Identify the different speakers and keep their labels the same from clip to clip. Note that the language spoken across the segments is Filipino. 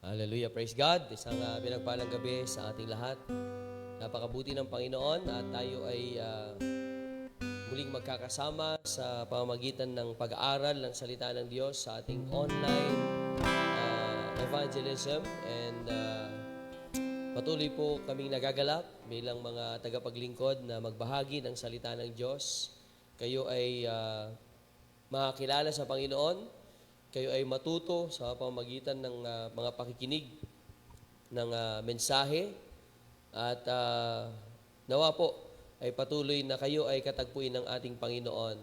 Speaker 1: Hallelujah, praise God. Isang pinagpalang gabi sa ating lahat. Napakabuti ng Panginoon at tayo ay muling magkakasama sa pamamagitan ng pag-aaral ng salita ng Diyos sa ating online evangelism. And patuloy po kaming nagagalak bilang mga tagapaglingkod na magbahagi ng salita ng Diyos. Kayo ay makakilala sa Panginoon. Kayo ay matuto sa pamamagitan ng mga pakikinig ng mensahe at nawa po ay patuloy na kayo ay katagpuin ng ating Panginoon.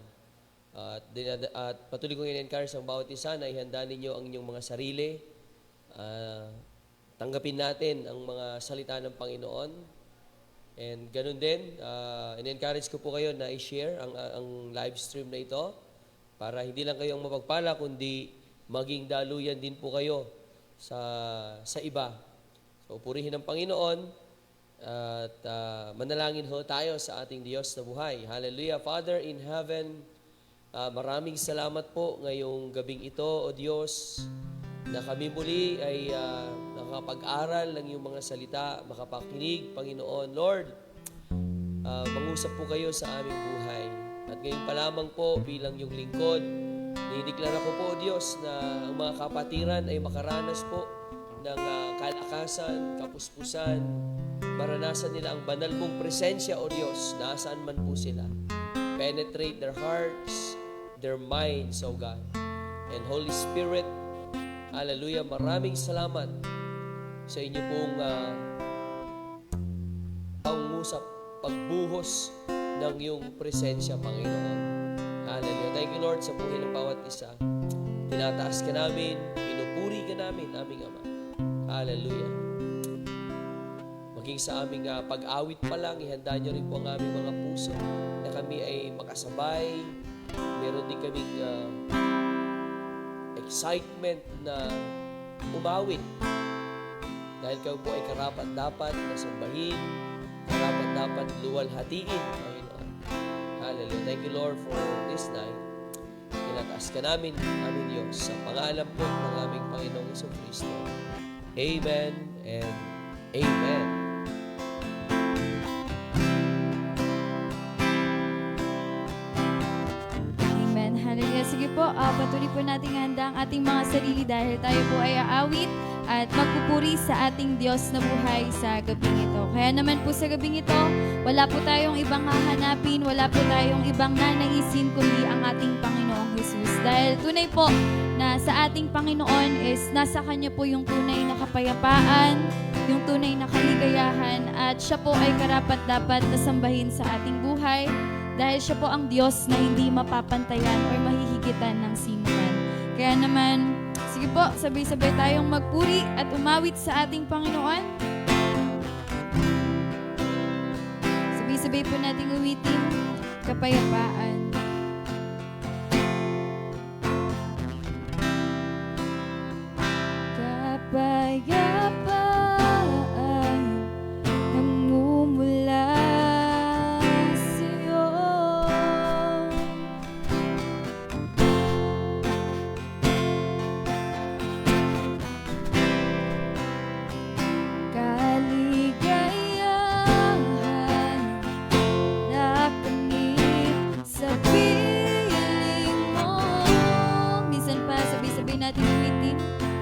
Speaker 1: At patuloy kong in-encourage ang bawat isa na ihanda ninyo ang inyong mga sarili. Tanggapin natin ang mga salita ng Panginoon. And ganun din, in-encourage ko po kayo na i-share ang live stream na ito para hindi lang kayo ang mapagpala, kundi maging daluyan din po kayo sa iba. So, purihin ang Panginoon at manalangin ho tayo sa ating Diyos na buhay. Hallelujah. Father in heaven, maraming salamat po ngayong gabing ito, O Diyos, na kami muli ay nakapag-aral ng iyong mga salita, makapakinig, Panginoon. Lord, mangusap po kayo sa aming buhay. At ngayon pa lamang po bilang yung lingkod, dinideklara ko po, O Diyos, na ang mga kapatiran ay makaranas po ng kalakasan, kapuspusan, maranasan nila ang banal mong presensya, O Diyos, nasaan man po sila. Penetrate their hearts, their minds, O God. And Holy Spirit, hallelujah, maraming salamat sa inyo pong pangungusap, pagbuhos ng iyong presensya, Panginoon. Hallelujah. Thank you, Lord, sa buhay ng bawat isa. Tinataas ka namin, pinupuri ka namin, aming Ama. Hallelujah. Maging sa aming pag-awit pa lang, ihanda niyo rin po ang aming mga puso na kami ay makasabay. Meron din kaming excitement na umawit. Dahil kayo po ay karapat-dapat na sambahin, karapat-dapat luwalhatiin, Panginoon. Hallelujah. Thank you, Lord, for this night. Tinataas ka namin, aming Diyos, sa pangalan po ng aming Panginoong Jesucristo. Amen and Amen.
Speaker 2: Amen. Hallelujah. Sige po, patuloy po nating handa ang ating mga sarili dahil tayo po ay aawit at magpupuri sa ating Diyos na buhay sa gabing ito. Kaya naman po sa gabing ito, wala po tayong ibang hahanapin, wala po tayong ibang nanaisin kundi ang ating Panginoong Jesus. Dahil tunay po na sa ating Panginoon is nasa Kanya po yung tunay na kapayapaan, yung tunay na kaligayahan, at siya po ay karapat-dapat na sambahin sa ating buhay dahil siya po ang Diyos na hindi mapapantayan o mahihigitan ng sinuman. Kaya naman, sige po, sabay-sabay tayong magpuri at umawit sa ating Panginoon. Sabay-sabay po nating uwitin, kapayapaan. Kapayapaan, namumula sa'yo. Kaligayahan na kamit sa piling mo. Minsan pa, sabay-sabay natin uwitin,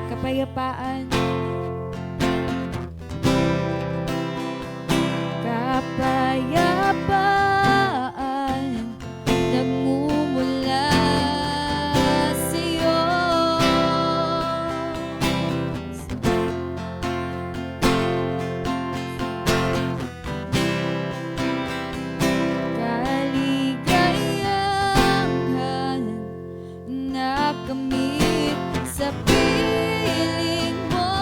Speaker 2: kapayapaan. Kapayapaan, nagmumula sa'yo. Kaligayahan na kamit sa piling mo.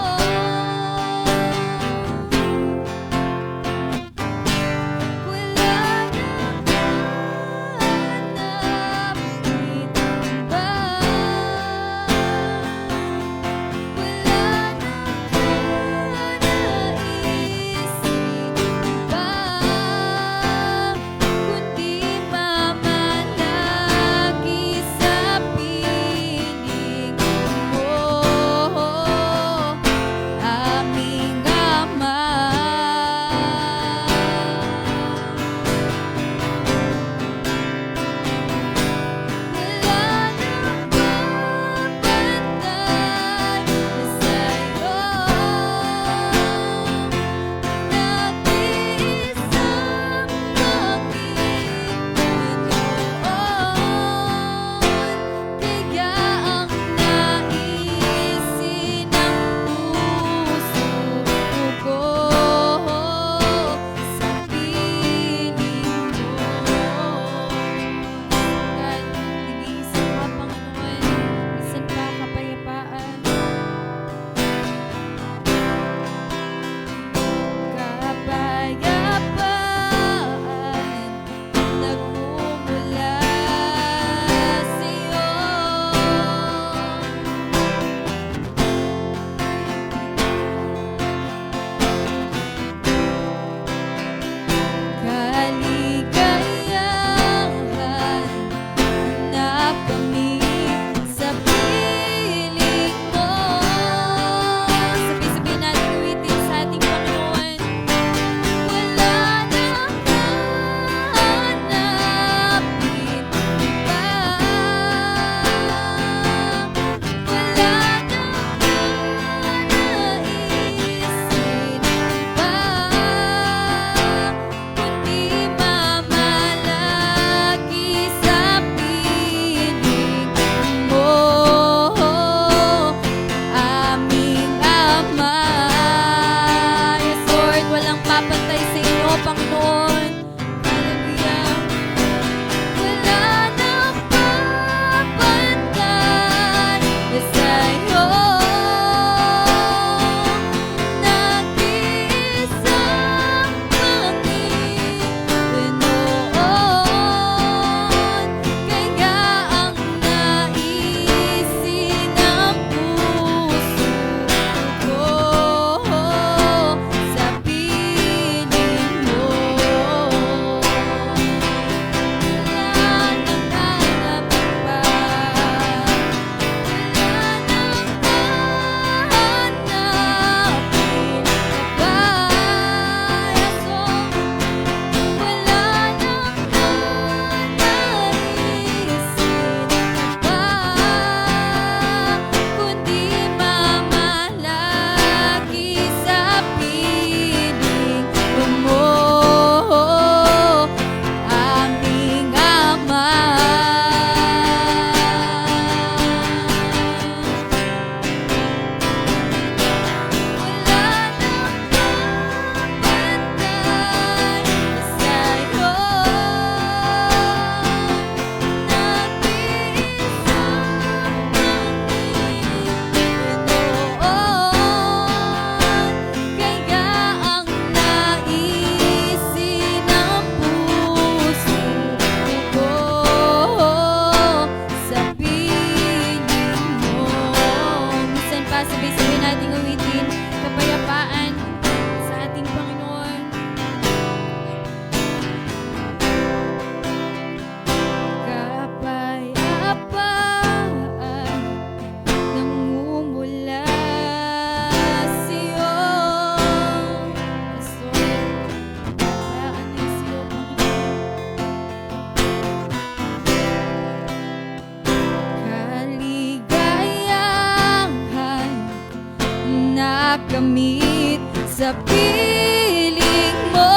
Speaker 2: gagamit sa piling mo.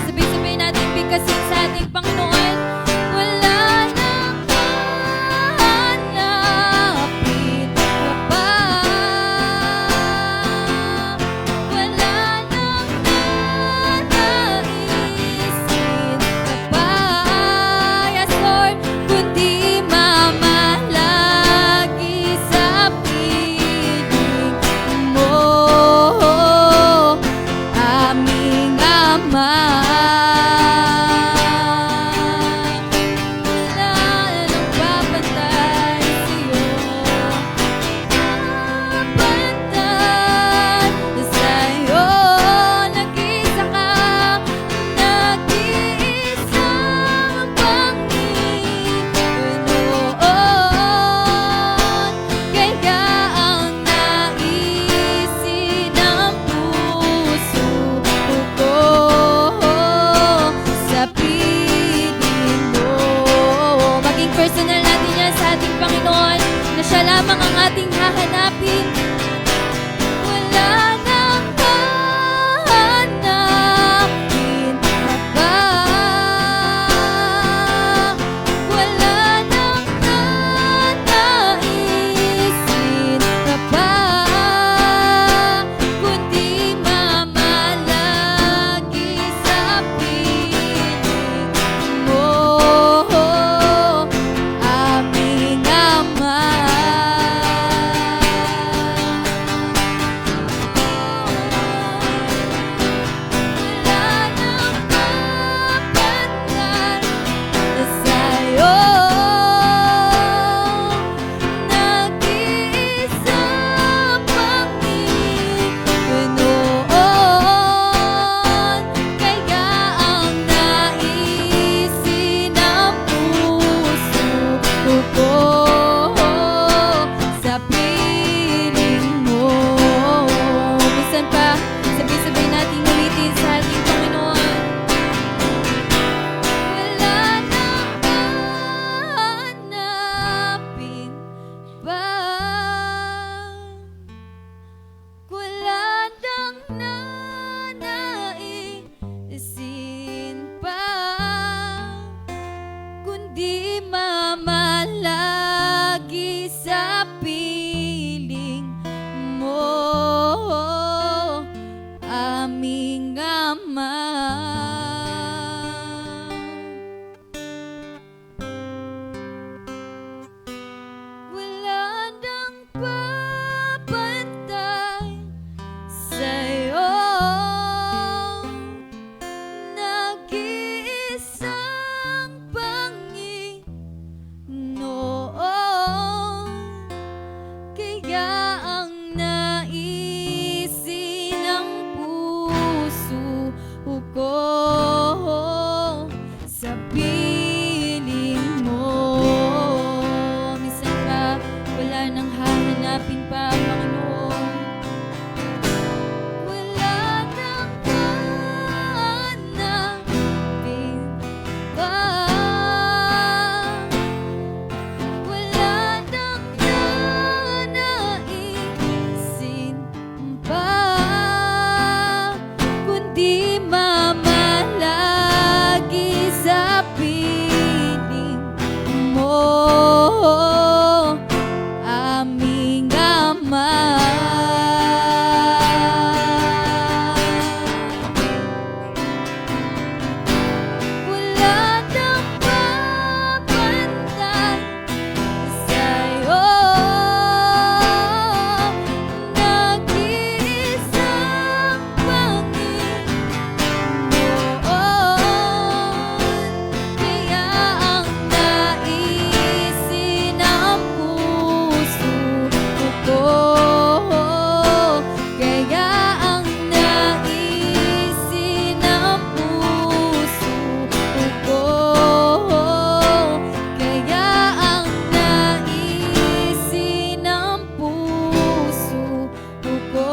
Speaker 2: Sabay-sabay natin bigkasin sa ating Panginoon. Wala nang hanapin ka pa. Wala nang nanaisin ka pa. Yes, Lord, kundi mamalagi sa piling mo, aming Ama. Wala nang babantay sa'yo, babantay sa'yo. Nag-isa ka, nag-iisang Panginoon. Kaya ang naisin ng puso ko sa piling mo. Maging personal natin yan sa ating Panginoon, na siya lamang ang ating hahanapin. Wala nang hahanapin ka pa. Wala nang nanaisin ka pa, kundi mamalagi sa piling mo, aming Ama. Wala nang babantay sa'yo. Nag-iisang Panginoon. Kaya ang naisin ng puso ko sa piling mo. Minsan pa, sabay-sabay nating ulitin sa ating Panginoon. Wala nang hahanapin pa. Wala nang nanaisin pa, kundi mamalagi sa piling mo, aming Ama. Wala nang babantay sa'yo. Nag-iisang Panginoon. Kaya ang naisin ng puso ko sa piling mo. Minsan pa, wala nang hahanapin pa, Panginoon. Wala nang hahanapin pa. Wala nang nanaisin pa, kundi mamalagi sa piling mo, aming Ama. Wala nang babantay sa'yo. Nag-iisang Panginoon. Kaya ang naisin ng puso ko. Kaya ang naisin ng puso ko. Kaya ang naisin ng puso ko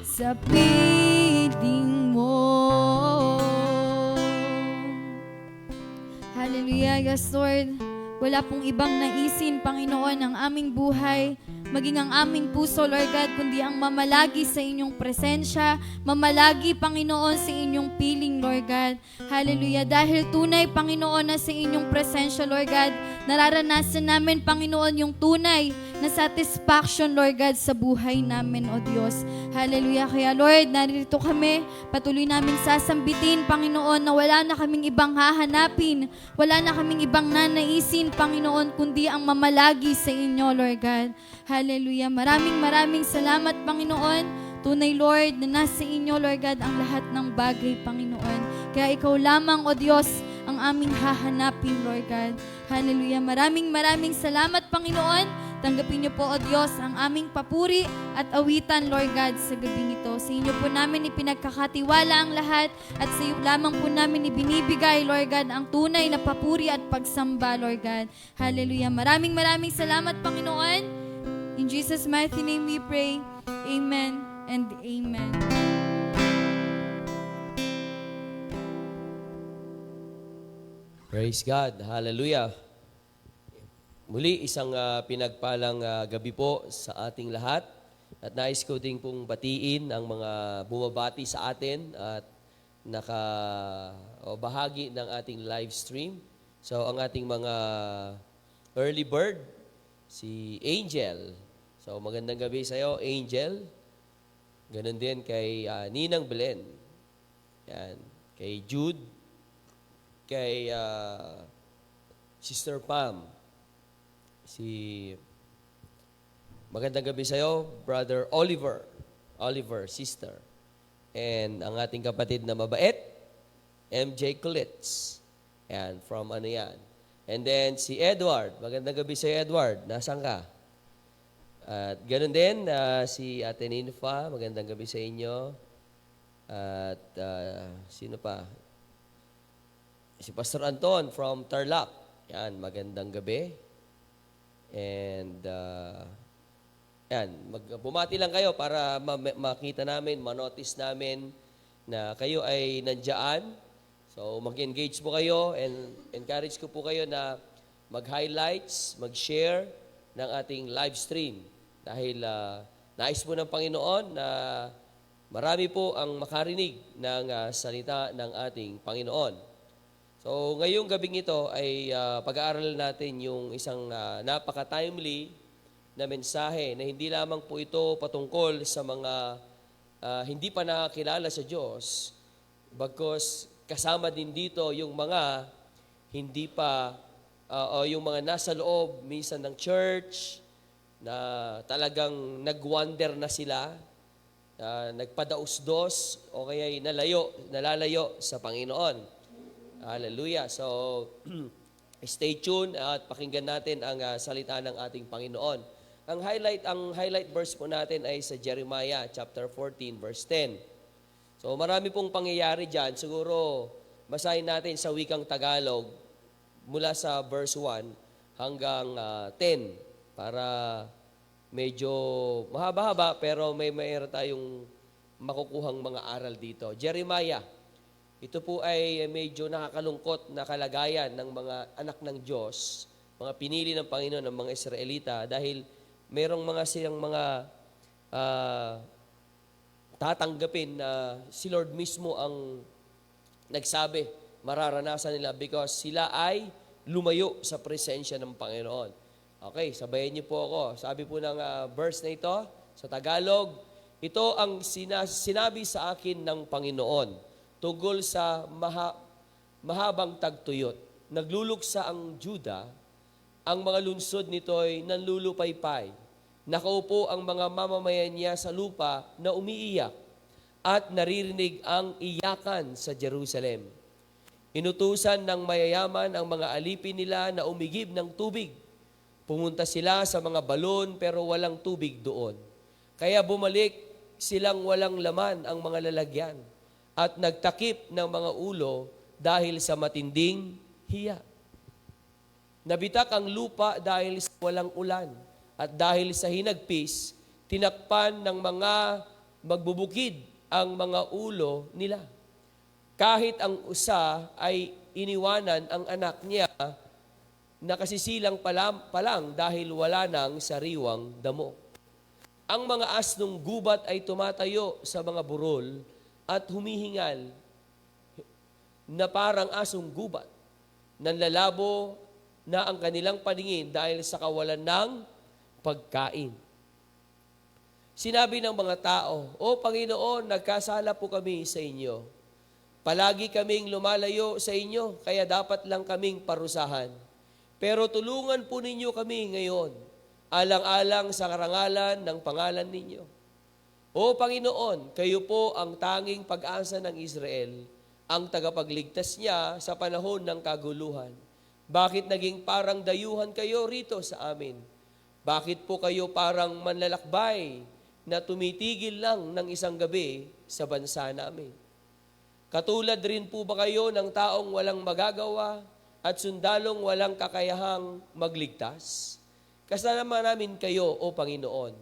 Speaker 2: sa piling mo. Hallelujah. Yes, Lord. Wala pong ibang naisin, Panginoon, ang aming buhay. maging ang aming puso, Lord God, kundi ang mamalagi sa inyong presensya, mamalagi, Panginoon, sa inyong piling, Lord God. Hallelujah. Dahil tunay, Panginoon, na sa inyong presensya, Lord God, nararanasan namin, Panginoon, yung tunay na satisfaction, Lord God, sa buhay namin, O Diyos. Hallelujah. Kaya, Lord, narito kami, patuloy namin sasambitin, Panginoon, na wala na kaming ibang hahanapin, wala na kaming ibang nanaisin, Panginoon, kundi ang mamalagi sa inyo, Lord God. Hallelujah. Maraming salamat, Panginoon. Tunay, Lord, na nasa inyo, Lord God, ang lahat ng bagay, Panginoon. Kaya ikaw lamang, O Diyos, ang aming hahanapin, Lord God. Hallelujah. Maraming salamat, Panginoon. Tanggapin niyo po, O Diyos, ang aming papuri at awitan, Lord God, sa gabing ito. Sa inyo po namin ipinagkakatiwala ang lahat at sa iyo lamang po namin ibinibigay, Lord God, ang tunay na papuri at pagsamba, Lord God. Hallelujah. Maraming salamat, Panginoon. In Jesus' mighty name we pray. Amen and amen.
Speaker 1: Praise God. Hallelujah. Muli, isang pinagpalang gabi po sa ating lahat. At nais ko ding pong batiin ang mga bumabati sa atin at bahagi ng ating live stream. So, ang ating mga early bird, si Angel. So, magandang gabi sa iyo, Angel. Ganon din kay Ninang Belen. Yan. Kay Jude. Kay Sister Pam. Magandang gabi sa iyo, Brother Oliver. Oliver, sister. And ang ating kapatid na mabait, MJ Kulitz. Yan, from ano yan. And then si Edward. Magandang gabi sa iyo, Edward. Nasaan ka? At ganun din, si Ate Ninfa. Magandang gabi sa inyo. At sino pa? Si Pastor Anton from Tarlac. Yan, magandang gabi. And, bumati lang kayo para makita namin, manotice namin na kayo ay nandiyan. So, mag-engage po kayo and encourage ko po kayo na mag-highlights, mag-share ng ating live stream. Dahil nais po ng Panginoon na marami po ang makarinig ng salita ng ating Panginoon. So, ngayong gabing ito ay pag-aaral natin yung isang napaka-timely na mensahe na hindi lamang po ito patungkol sa mga hindi pa nakakilala sa Diyos, bagkus kasama din dito yung mga hindi pa o yung mga nasa loob minsan ng church na talagang nag-wander na sila, nagpadausdos o kaya nalalayo sa Panginoon. Hallelujah. So, stay tuned at pakinggan natin ang salita ng ating Panginoon. Ang highlight verse po natin ay sa Jeremiah chapter 14 verse 10. So, marami pong pangyayari diyan. Siguro basahin natin sa wikang Tagalog mula sa verse 1 hanggang 10 para medyo mahaba-haba pero mayroon tayong makukuhang mga aral dito. Jeremiah. Ito po ay medyo nakakalungkot na kalagayan ng mga anak ng Diyos, mga pinili ng Panginoon ng mga Israelita dahil merong mga silang mga tatanggapin na si Lord mismo ang nagsabi, mararanasan nila because sila ay lumayo sa presensya ng Panginoon. Okay, sabayan niyo po ako. Sabi po ng verse na ito sa Tagalog, ito ang sinabi sa akin ng Panginoon tungkol sa mahabang tagtuyot. Nagluluksa ang Juda, ang mga lunsod nito'y nanlulupaypay. Nakaupo ang mga mamamayan niya sa lupa na umiiyak at naririnig ang iyakan sa Jerusalem. Inutusan ng mayayaman ang mga alipin nila na umigib ng tubig. Pumunta sila sa mga balon pero walang tubig doon. Kaya bumalik silang walang laman ang mga lalagyan at nagtakip ng mga ulo dahil sa matinding hiya. Nabitak ang lupa dahil sa walang ulan at dahil sa hinagpis, tinakpan ng mga magbubukid ang mga ulo nila. Kahit ang usa ay iniwanan ang anak niya, nakasisilang pa lang dahil wala nang sariwang damo. Ang mga asnong gubat ay tumatayo sa mga burol at humihingal na parang asong gubat. Nanlalabo na ang kanilang paningin dahil sa kawalan ng pagkain. Sinabi ng mga tao, "O Panginoon, nagkasala po kami sa inyo. Palagi kaming lumalayo sa inyo, kaya dapat lang kaming parusahan. Pero tulungan po ninyo kami ngayon, alang-alang sa karangalan ng pangalan ninyo. O Panginoon, kayo po ang tanging pag-asa ng Israel, ang tagapagligtas niya sa panahon ng kaguluhan. Bakit naging parang dayuhan kayo rito sa amin? Bakit po kayo parang manlalakbay na tumitigil lang ng isang gabi sa bansa namin? Katulad rin po ba kayo ng taong walang magagawa at sundalong walang kakayahang magligtas? Kasama namin kayo, O Panginoon,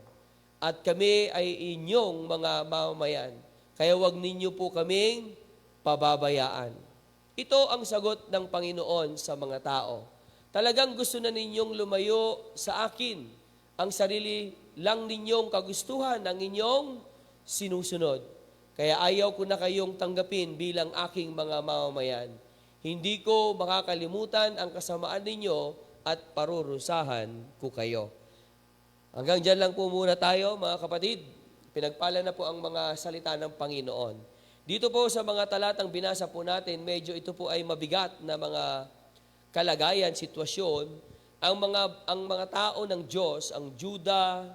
Speaker 1: at kami ay inyong mga mamamayan, kaya huwag ninyo po kaming pababayaan." Ito ang sagot ng Panginoon sa mga tao. Talagang gusto na ninyong lumayo sa akin. Ang sarili lang ninyong kagustuhan ang inyong sinusunod. Kaya ayaw ko na kayong tanggapin bilang aking mga mamamayan. Hindi ko makakalimutan ang kasamaan ninyo at parurusahan ko kayo. Hanggang dyan lang po muna tayo, mga kapatid. Pinagpala na po ang mga salita ng Panginoon. Dito po sa mga talatang binasa po natin, medyo ito po ay mabigat na mga kalagayan, sitwasyon. Ang mga tao ng Diyos, ang Juda,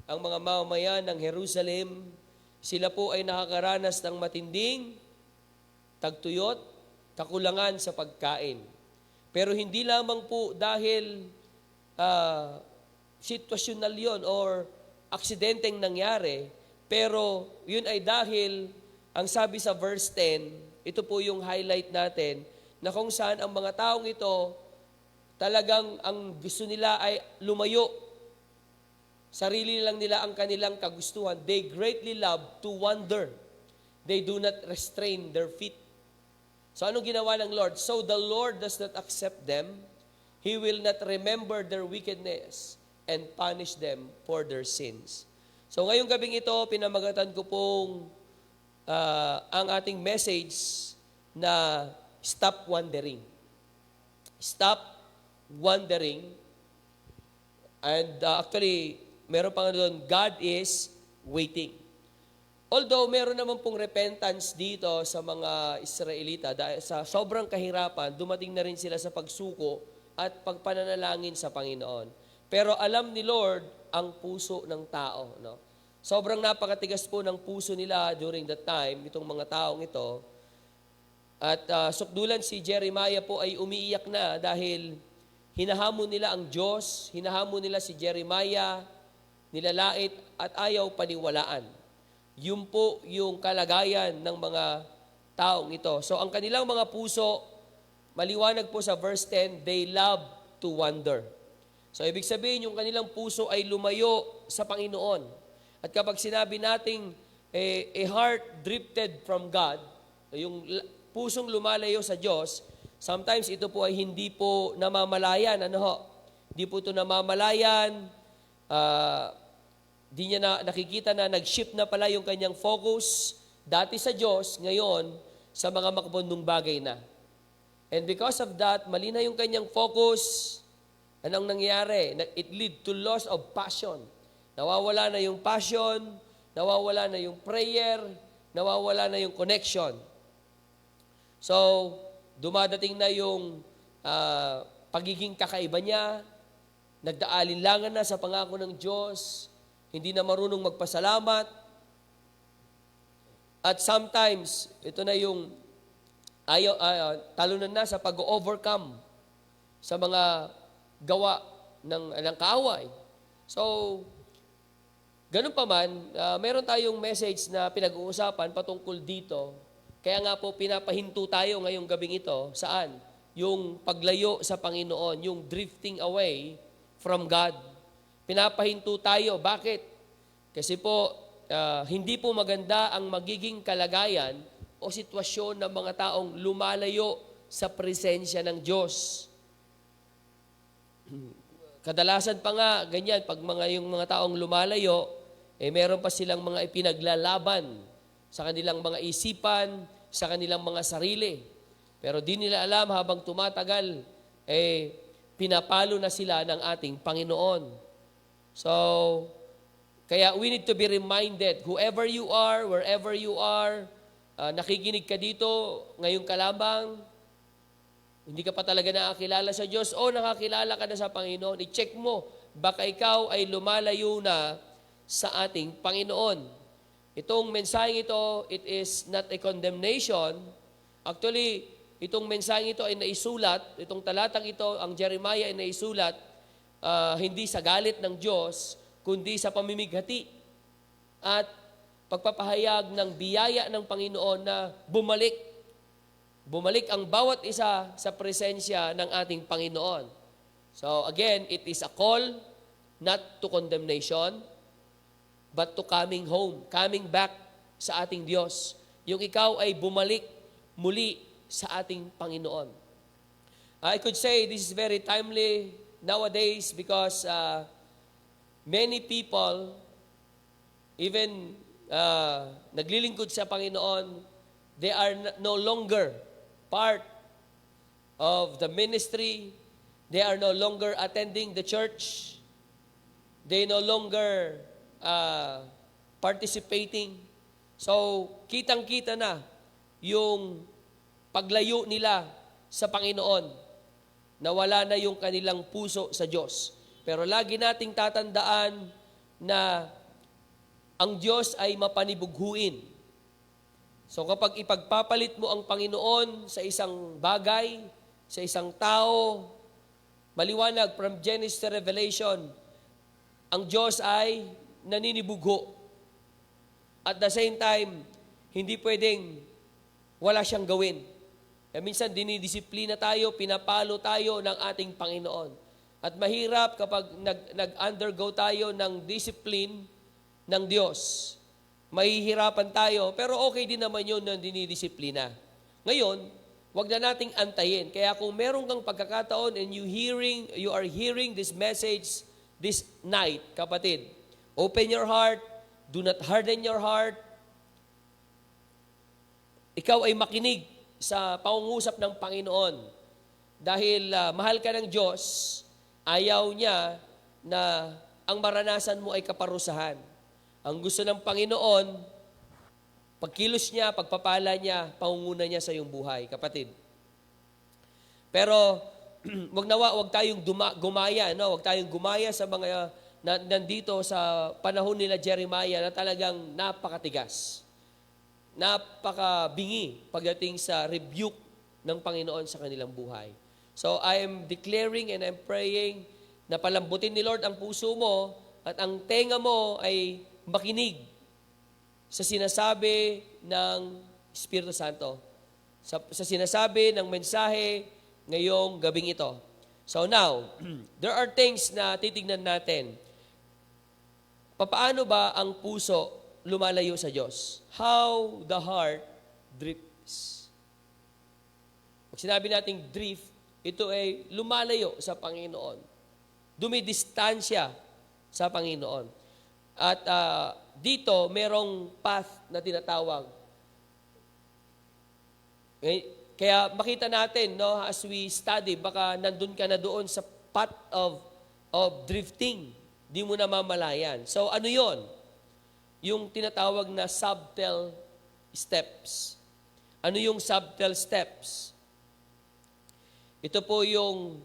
Speaker 1: ang mga mamamayan ng Jerusalem, sila po ay nakakaranas ng matinding tagtuyot, kakulangan sa pagkain. Pero hindi lamang po dahil situasyonal yon or aksidenteng nangyari, pero yun ay dahil, ang sabi sa verse 10, ito po yung highlight natin, na kung saan ang mga taong ito, talagang ang gusto nila ay lumayo. Sarili lang nila ang kanilang kagustuhan. They greatly love to wander. They do not restrain their feet. So anong ginawa ng Lord? So the Lord does not accept them. He will not remember their wickedness and punish them for their sins. So ngayong gabing ito, pinamagatan ko pong ang ating message na stop wandering. Stop wandering. And actually, meron pa nga doon, God is waiting. Although meron naman pong repentance dito sa mga Israelita dahil sa sobrang kahirapan, dumating na rin sila sa pagsuko at pagpananalangin sa Panginoon. Pero alam ni Lord ang puso ng tao. No? Sobrang napakatigas po ng puso nila during that time, itong mga taong ito. At sukdulan si Jeremiah po ay umiiyak na dahil hinahamon nila ang Diyos, hinahamon nila si Jeremiah, nilalait at ayaw paniwalaan. Yun po yung kalagayan ng mga taong ito. So ang kanilang mga puso, maliwanag po sa verse 10, they love to wander. So ibig sabihin, yung kanilang puso ay lumayo sa Panginoon. At kapag sinabi nating a heart drifted from God, yung pusong lumalayo sa Diyos, sometimes ito po ay hindi po namamalayan. Hindi po ito namamalayan. Di niya na nakikita na nag-shift na pala yung kanyang focus dati sa Diyos, ngayon sa mga makabundong bagay na. And because of that, mali na yung kanyang focus. Anong nangyayari? It lead to loss of passion. Nawawala na yung passion, nawawala na yung prayer, nawawala na yung connection. So, dumadating na yung pagiging kakaiba niya, nagdaalinlangan na sa pangako ng Diyos, hindi na marunong magpasalamat. At sometimes, ito na yung talunan na sa pag-overcome sa mga gawa ng kaaway. So, ganun pa man, meron tayong message na pinag-uusapan patungkol dito. Kaya nga po, pinapahinto tayo ngayong gabing ito. Saan? Yung paglayo sa Panginoon, yung drifting away from God. Pinapahinto tayo. Bakit? Kasi po, hindi po maganda ang magiging kalagayan o sitwasyon ng mga taong lumalayo sa presensya ng Diyos. Kadalasan pa nga, ganyan, pag yung mga taong lumalayo, meron pa silang mga ipinaglalaban sa kanilang mga isipan, sa kanilang mga sarili. Pero di nila alam habang tumatagal, pinapalo na sila ng ating Panginoon. So, kaya we need to be reminded, whoever you are, wherever you are, nakikinig ka dito, ngayon ka lamang, hindi ka pa talaga nakakilala sa Diyos, o nakakilala ka na sa Panginoon, i-check mo, baka ikaw ay lumalayo na sa ating Panginoon. Itong mensaheng ito, it is not a condemnation. Actually, itong mensaheng ito ay naisulat, itong talatang ito, ang Jeremiah ay naisulat, hindi sa galit ng Diyos, kundi sa pamimighati at pagpapahayag ng biyaya ng Panginoon na bumalik ang bawat isa sa presensya ng ating Panginoon. So again, it is a call not to condemnation, but to coming home, coming back sa ating Diyos. Yung ikaw ay bumalik muli sa ating Panginoon. I could say this is very timely nowadays because many people, even naglilingkod sa Panginoon, they are no longer part of the ministry. They are no longer attending the church. They no longer participating. So, kitang-kita na yung paglayo nila sa Panginoon, na wala na yung kanilang puso sa Diyos. Pero lagi nating tatandaan na ang Diyos ay mapanibughuin. So kapag ipagpapalit mo ang Panginoon sa isang bagay, sa isang tao, maliwanag from Genesis to Revelation, ang Diyos ay naninibugho. At the same time, hindi pwedeng wala siyang gawin. Minsan dinidisiplina tayo, pinapalo tayo ng ating Panginoon. At mahirap kapag nag-undergo tayo ng discipline ng Diyos. Mahihirapan tayo, pero okay din naman yun na dinidisiplina. Ngayon, wag na nating antayin. Kaya kung meron kang pagkakataon and you are hearing this message this night, kapatid, open your heart, do not harden your heart. Ikaw ay makinig sa pangungusap ng Panginoon. Dahil mahal ka ng Diyos, ayaw niya na ang maranasan mo ay kaparusahan. Ang gusto ng Panginoon, pagkilos niya, pagpapala niya, pangunguna niya sa iyong buhay, kapatid. Pero wag tayong gumaya, no? Wag tayong gumaya sa mga nandito sa panahon nila Jeremiah na talagang napakatigas. Napakabingi pagdating sa rebuke ng Panginoon sa kanilang buhay. So I am declaring and I'm praying na palambutin ni Lord ang puso mo at ang tenga mo ay makinig sa sinasabi ng Espiritu Santo. Sa sinasabi ng mensahe ngayong gabing ito. So now, there are things na titignan natin. Paano ba ang puso lumalayo sa Diyos? How the heart drifts. Pag sinabi nating drift, ito ay lumalayo sa Panginoon. Dumidistansya sa Panginoon. At dito, merong path na tinatawag. Kaya makita natin, no, as we study, baka nandun ka na doon sa path of drifting. Di mo na mamalayan. So ano yon? Yung tinatawag na subtle steps. Ano yung subtle steps? Ito po yung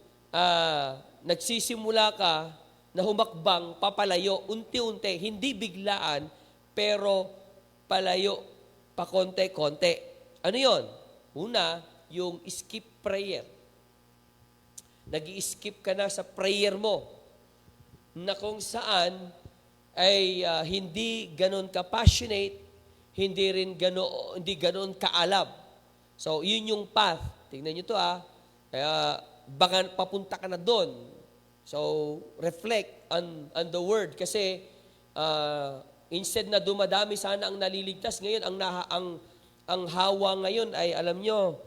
Speaker 1: nagsisimula ka na humakbang papalayo, unti-unti, hindi biglaan, pero palayo, pa konti-konti. Ano yon? Una, yung skip prayer. Nag-i-skip ka na sa prayer mo, na kung saan ay hindi ganon ka-passionate, hindi ganon ka-alab. So, yun yung path. Tingnan nyo to Kaya, baka papunta ka na doon. So, reflect on the word. Kasi, instead na dumadami sana ang naliligtas, ngayon, ang hawa ngayon ay, alam nyo,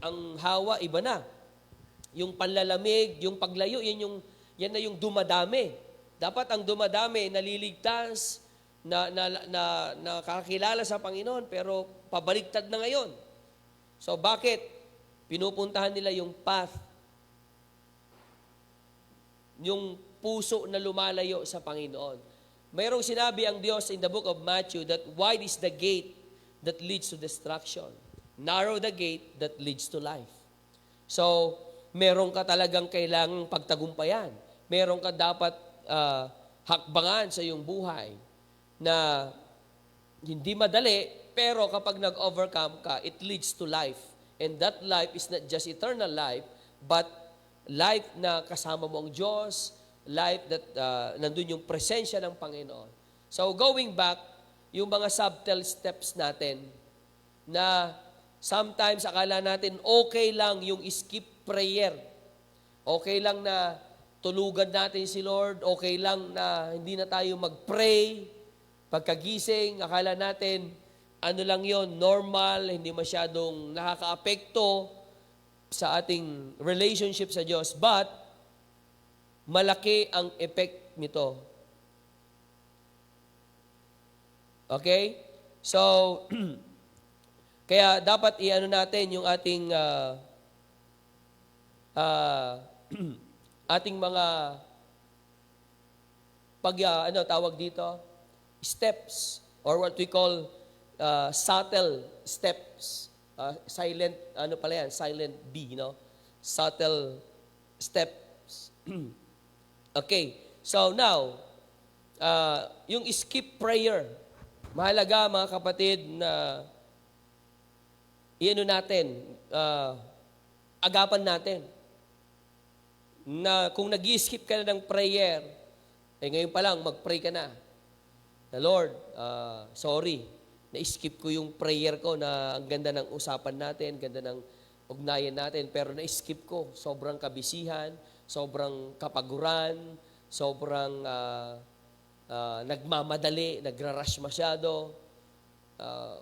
Speaker 1: ang hawa, iba na. Yung panlalamig, yung paglayo, yan na yung dumadami. Dapat ang dumadami, naliligtas, nakakilala sa Panginoon, pero pabaliktad na ngayon. So bakit? Pinupuntahan nila yung path, yung puso na lumalayo sa Panginoon. Mayroong sinabi ang Diyos in the book of Matthew that wide is the gate that leads to destruction. Narrow the gate that leads to life. So, meron ka talagang kailangang pagtagumpayan. Meron ka dapat hakbangan sa iyong buhay na hindi madali, pero kapag nag-overcome ka, it leads to life. And that life is not just eternal life, but life na kasama mo ang Diyos, life that nandun yung presensya ng Panginoon. So going back, yung mga subtle steps natin na sometimes akala natin okay lang yung skip prayer. Okay lang na tulugan natin si Lord, okay lang na hindi na tayo mag-pray. Pagkagising, akala natin, ano lang yon, normal, hindi masyadong nakaka-apekto sa ating relationship sa Diyos. But, malaki ang effect nito. Okay? So, kaya dapat i-ano natin yung ating ating mga tawag dito, steps, or what we call subtle steps. Silent, silent B, subtle steps. Okay, so now, yung skip prayer, mahalaga mga kapatid na agapan natin. Na kung nag-skip ka na ng prayer, ngayon pa lang, mag-pray ka na. Na Lord, sorry, na-skip ko yung prayer ko na ang ganda ng usapan natin, ganda ng ugnayan natin, pero na-skip ko. Sobrang kabisihan, sobrang kapaguran, sobrang nagmamadali, nagra-rush masyado.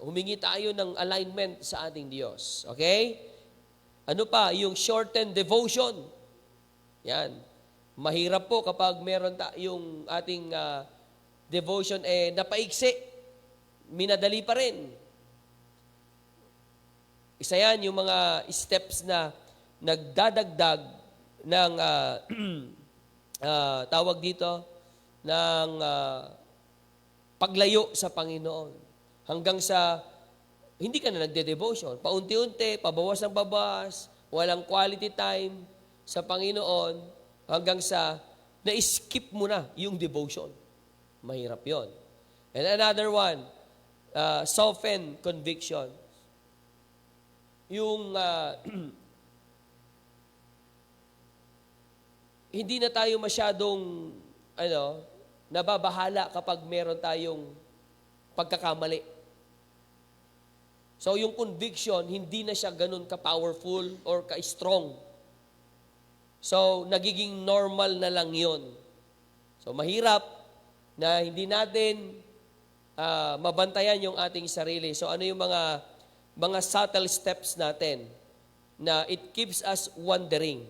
Speaker 1: Humingi tayo ng alignment sa ating Diyos. Okay? Ano pa? Yung shortened devotion. Yan. Mahirap po kapag meron yung ating devotion napaiksi. Minadali pa rin. Isa yan yung mga steps na nagdadagdag ng tawag dito ng paglayo sa Panginoon. Hanggang sa hindi ka na nagde-devotion. Paunti-unti, pabawas ng babawas, walang quality time sa Panginoon, hanggang sa na-skip mo na yung devotion. Mahirap yon. And another one, soften conviction. Yung hindi na tayo masyadong nababahala kapag meron tayong pagkakamali. So yung conviction, hindi na siya ganun ka-powerful or ka-strong. So nagiging normal na lang yon. So mahirap na hindi natin mabantayan yung ating sarili. So ano yung mga subtle steps natin na it keeps us wandering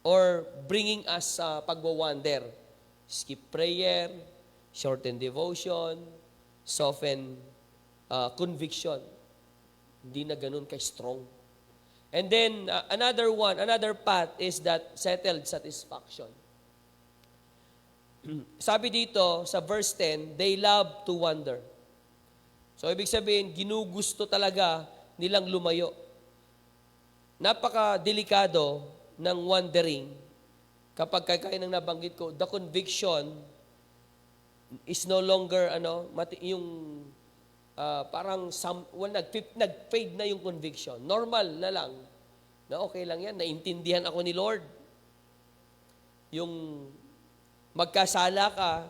Speaker 1: or bringing us sa pagwawander. Skip prayer, shorten devotion, soften conviction. Hindi na ganun ka-strong. And then, another path is that settled satisfaction. Sabi dito sa verse 10, they love to wander. So, ibig sabihin, ginugusto talaga nilang lumayo. Napaka-delikado ng wandering kapag kaya ng nabanggit ko, the conviction is no longer, parang nag-fade na yung conviction. Normal na lang. Na okay lang yan. Naintindihan ako ni Lord. Yung magkasala ka,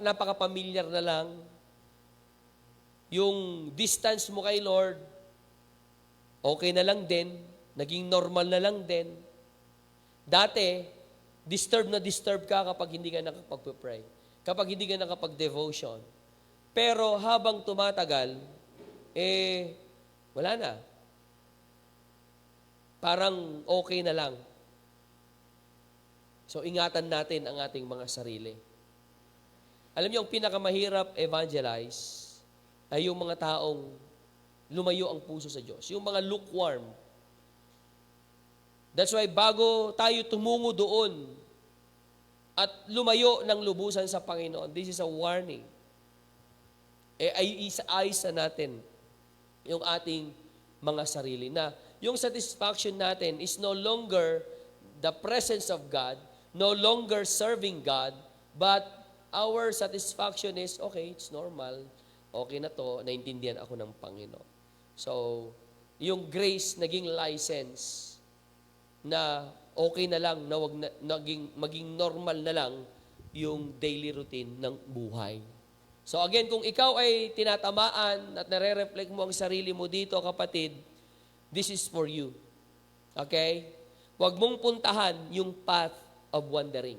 Speaker 1: napaka-familiar na lang. Yung distance mo kay Lord, okay na lang din. Naging normal na lang din. Dati, disturb ka kapag hindi ka nakapag-pray. Kapag hindi ka nakapag-devotion. Pero habang tumatagal, wala na. Parang okay na lang. So, ingatan natin ang ating mga sarili. Alam niyo, ang pinakamahirap evangelize ay yung mga taong lumayo ang puso sa Diyos. Yung mga lukewarm. That's why bago tayo tumungo doon at lumayo ng lubusan sa Panginoon, this is a warning. Ay isa-isa natin yung ating mga sarili na yung satisfaction natin is no longer the presence of God, no longer serving God, but our satisfaction is, okay, it's normal, okay na to, naintindihan ako ng Panginoon. So, yung grace naging license na okay na lang, na maging normal na lang yung daily routine ng buhay. So again, kung ikaw ay tinatamaan at nare-reflect mo ang sarili mo dito, kapatid, this is for you. Okay? Huwag mong puntahan yung path of wandering.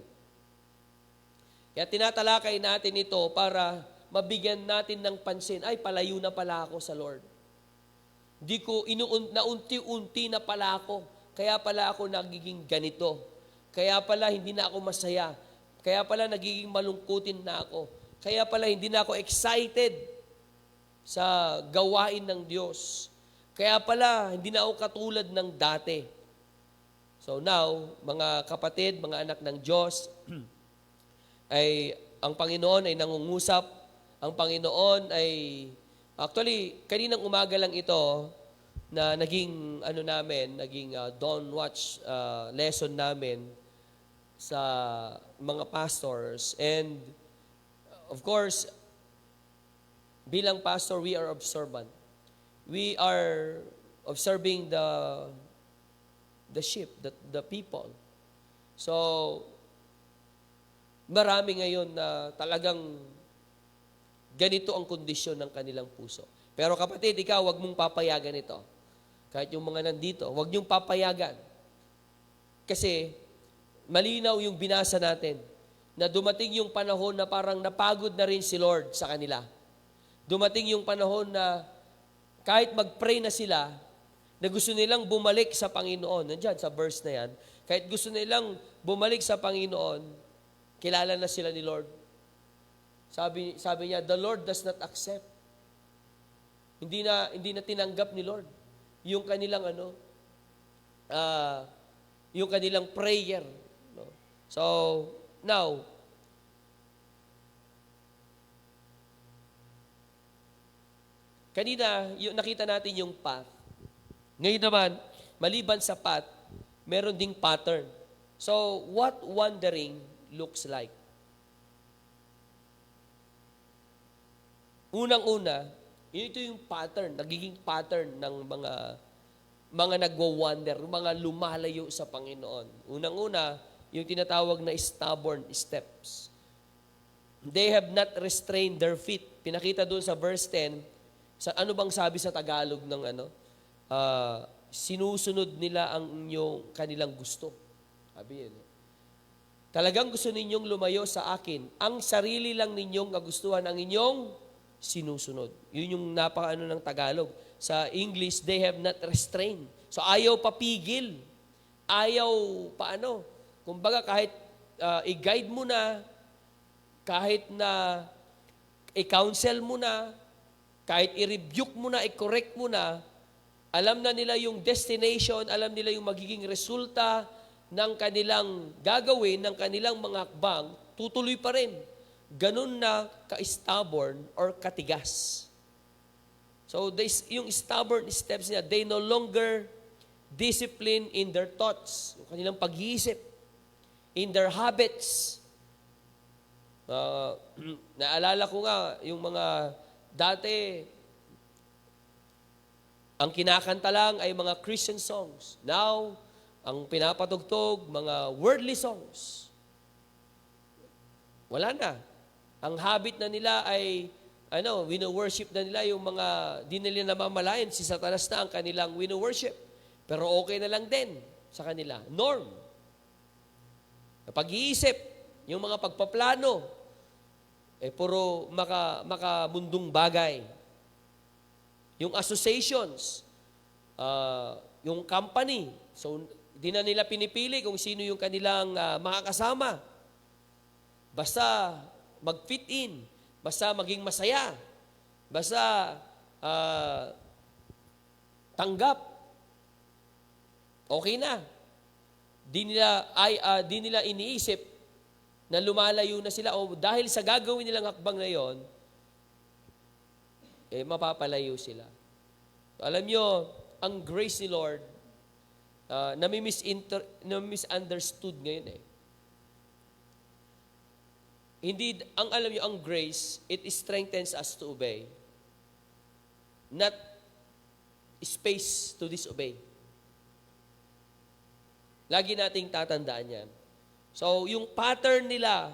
Speaker 1: Kaya tinatalakay natin ito para mabigyan natin ng pansin, ay, palayo na pala ako sa Lord. Di ko naunti-unti na pala ako. Kaya pala ako nagiging ganito. Kaya pala hindi na ako masaya. Kaya pala nagiging malungkutin na ako. Kaya pala hindi na ako excited sa gawain ng Diyos. Kaya pala hindi na ako katulad ng dati. So now, mga kapatid, mga anak ng Diyos, ay ang Panginoon ay nangungusap. Ang Panginoon ay, actually, kaninang umaga lang ito, na naging, dawn watch lesson namin sa mga pastors. And, of course, bilang pastor, we are observant. We are observing the sheep, the people. So, marami ngayon na talagang ganito ang kondisyon ng kanilang puso. Pero kapatid, ikaw, huwag mong papayagan ito. Kahit yung mga nandito, huwag niyong papayagan. Kasi, malinaw yung binasa natin na dumating yung panahon na parang napagod na rin si Lord sa kanila. Dumating yung panahon na kahit mag-pray na sila, na gusto nilang bumalik sa Panginoon. Nandiyan sa verse na yan. Kahit gusto nilang bumalik sa Panginoon, kilala na sila ni Lord. Sabi niya, the Lord does not accept. Hindi na tinanggap ni Lord yung kanilang yung kanilang prayer. No? So, now, kanina, nakita natin yung path. Ngayon naman, maliban sa path, meron ding pattern. So, what wandering looks like? Unang-una, ito yung pattern, nagiging pattern ng mga nagwa-wander, mga lumalayo sa Panginoon. Unang-una, yung tinatawag na stubborn steps. They have not restrained their feet. Pinakita doon sa verse 10, ano bang sabi sa Tagalog ng sinusunod nila ang kanilang gusto. Sabi yun. Talagang gusto ninyong lumayo sa akin. Ang sarili lang ninyong kagustuhan ang inyong sinusunod. Yun yung ng Tagalog. Sa English, they have not restrained. So ayaw papigil. Ayaw kumbaga kahit i-guide mo na, kahit na i-counsel mo na, kahit i-rebuke mo na, i-correct mo na, alam na nila yung destination, alam nila yung magiging resulta ng kanilang gagawin, ng kanilang mga hakbang, tutuloy pa rin. Ganun na ka-stubborn or katigas. So, yung stubborn steps niya, they no longer discipline in their thoughts, yung kanilang pag-iisip, in their habits. Naalala ko nga, yung mga dati, ang kinakanta lang ay mga Christian songs. Now, ang pinapatugtog, mga worldly songs. Wala na. Ang habit na nila ay, wino-worship na nila yung mga, di nila namamalayan, si Satanas na ang kanilang wino-worship. Pero okay na lang din sa kanila. Norm. Pag-iisip, yung mga pagpaplano, puro makamundong bagay. Yung associations, yung company. So, Di na nila pinipili kung sino yung kanilang makakasama. Basta mag-fit in, basta maging masaya, basta tanggap. Okay na. Di nila iniisip na lumalayo na sila o dahil sa gagawin nilang hakbang na yon, mapapalayo sila. Alam nyo, ang grace ni Lord, nami-misunderstood ngayon eh. Hindi, alam nyo, ang grace, it strengthens us to obey. Not space to disobey. Lagi nating tatandaan yan. So, yung pattern nila,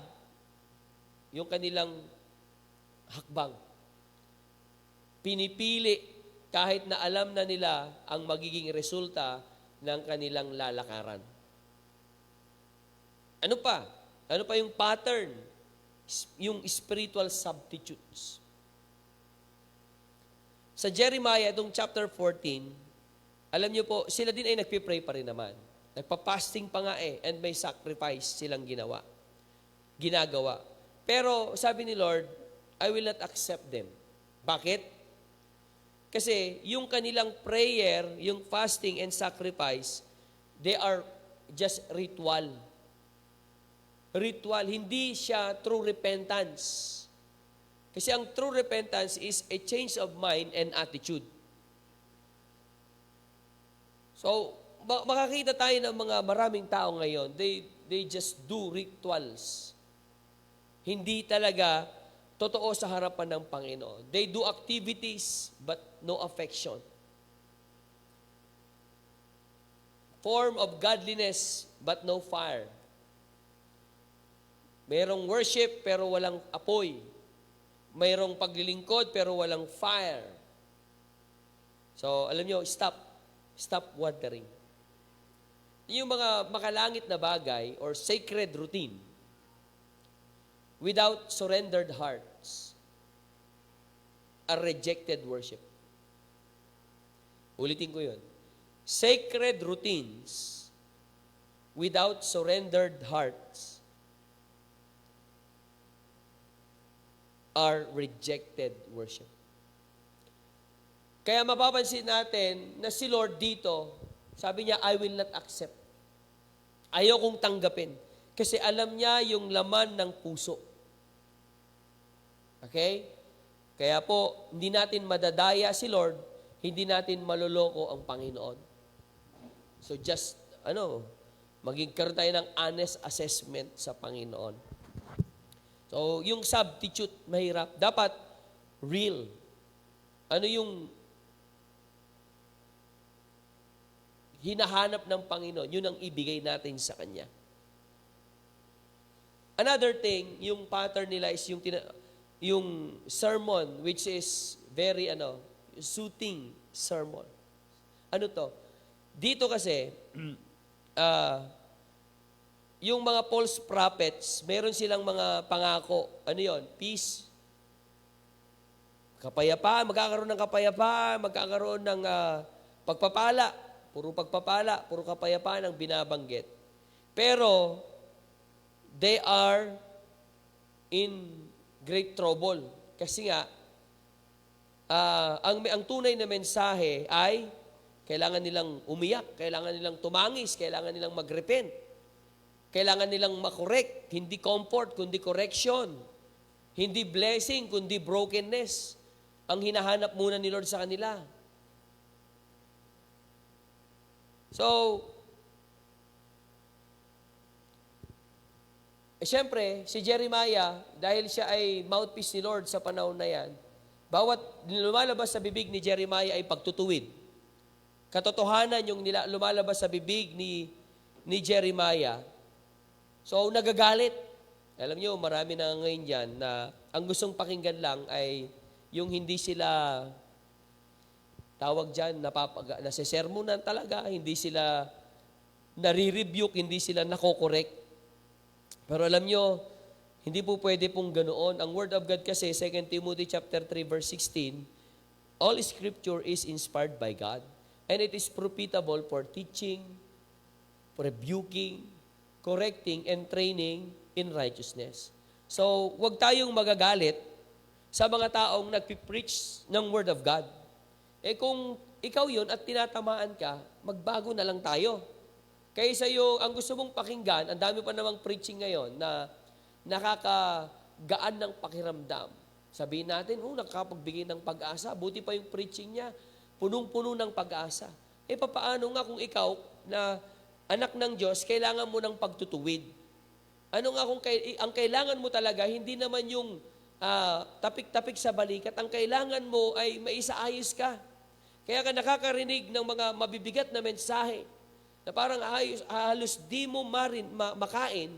Speaker 1: yung kanilang hakbang, pinipili kahit na alam na nila ang magiging resulta ng kanilang lalakaran. Ano pa? Ano pa yung pattern? Yung spiritual substitutes. Sa Jeremiah, itong chapter 14, alam niyo po, sila din ay nagpipray pa rin naman. Nagpa-fasting pa nga and may sacrifice silang ginagawa. Pero sabi ni Lord, I will not accept them. Bakit? Kasi yung kanilang prayer, yung fasting and sacrifice, they are just ritual. Ritual, hindi siya true repentance. Kasi ang true repentance is a change of mind and attitude. So, makakita tayo ng mga maraming tao ngayon, they just do rituals. Hindi talaga totoo sa harapan ng Panginoon. They do activities but no affection. Form of godliness but no fire. Mayroong worship pero walang apoy. Mayroong paglilingkod pero walang fire. So, alam nyo, stop wandering. Yung mga makalangit na bagay or sacred routine without surrendered hearts are rejected worship. Ulitin ko yun. Sacred routines without surrendered hearts are rejected worship. Kaya mapapansin natin na si Lord dito, sabi niya, I will not accept. Ayaw kong tanggapin. Kasi alam niya yung laman ng puso. Okay? Kaya po, hindi natin madadaya si Lord, hindi natin maloloko ang Panginoon. So just, magkaroon tayo ng honest assessment sa Panginoon. So, yung substitute, mahirap. Dapat, real. Ano yung hinahanap ng Panginoon? Yun ang ibigay natin sa Kanya. Another thing, yung pattern nila is yung sermon, which is very, soothing sermon. Ano to? Dito kasi, yung mga false prophets, meron silang mga pangako. Ano yon? Peace. Kapayapaan, magkakaroon ng kapayapaan, magkakaroon ng pagpapala. Puro pagpapala, puro kapayapaan ang binabanggit. Pero, they are in great trouble. Kasi nga, ang tunay na mensahe ay kailangan nilang umiyak, kailangan nilang tumangis, kailangan nilang mag-repent. Kailangan nilang makorek, hindi comfort, kundi correction. Hindi blessing, kundi brokenness. Ang hinahanap muna ni Lord sa kanila. So, siyempre, si Jeremiah, dahil siya ay mouthpiece ni Lord sa panahon na yan, bawat lumalabas sa bibig ni Jeremiah ay pagtutuwid. Katotohanan yung lumalabas sa bibig ni Jeremiah. So, nagagalit. Alam nyo, marami na ngayon dyan na ang gustong pakinggan lang ay yung hindi sila tawag dyan, nasisermonan talaga, hindi sila nare-rebuke, hindi sila nakokorek. Pero alam nyo, hindi po pwede pong ganoon. Ang Word of God kasi, 2 Timothy chapter 3, verse 16, all Scripture is inspired by God, and it is profitable for teaching, rebuking, correcting, and training in righteousness. So, huwag tayong magagalit sa mga taong nagpipreach ng Word of God. Kung ikaw yun at tinatamaan ka, magbago na lang tayo. Kaysa yung, ang gusto mong pakinggan, ang dami pa namang preaching ngayon na nakakagaan ng pakiramdam. Sabihin natin, nakakapagbigay ng pag-asa. Buti pa yung preaching niya, punong-puno ng pag-asa. Papaano nga kung ikaw na anak ng Diyos, kailangan mo ng pagtutuwid? Ano nga kung ang kailangan mo talaga, hindi naman yung tapik-tapik sa balikat, ang kailangan mo ay maisaayos ka. Kaya ka nakakarinig ng mga mabibigat na mensahe na parang halos di mo makain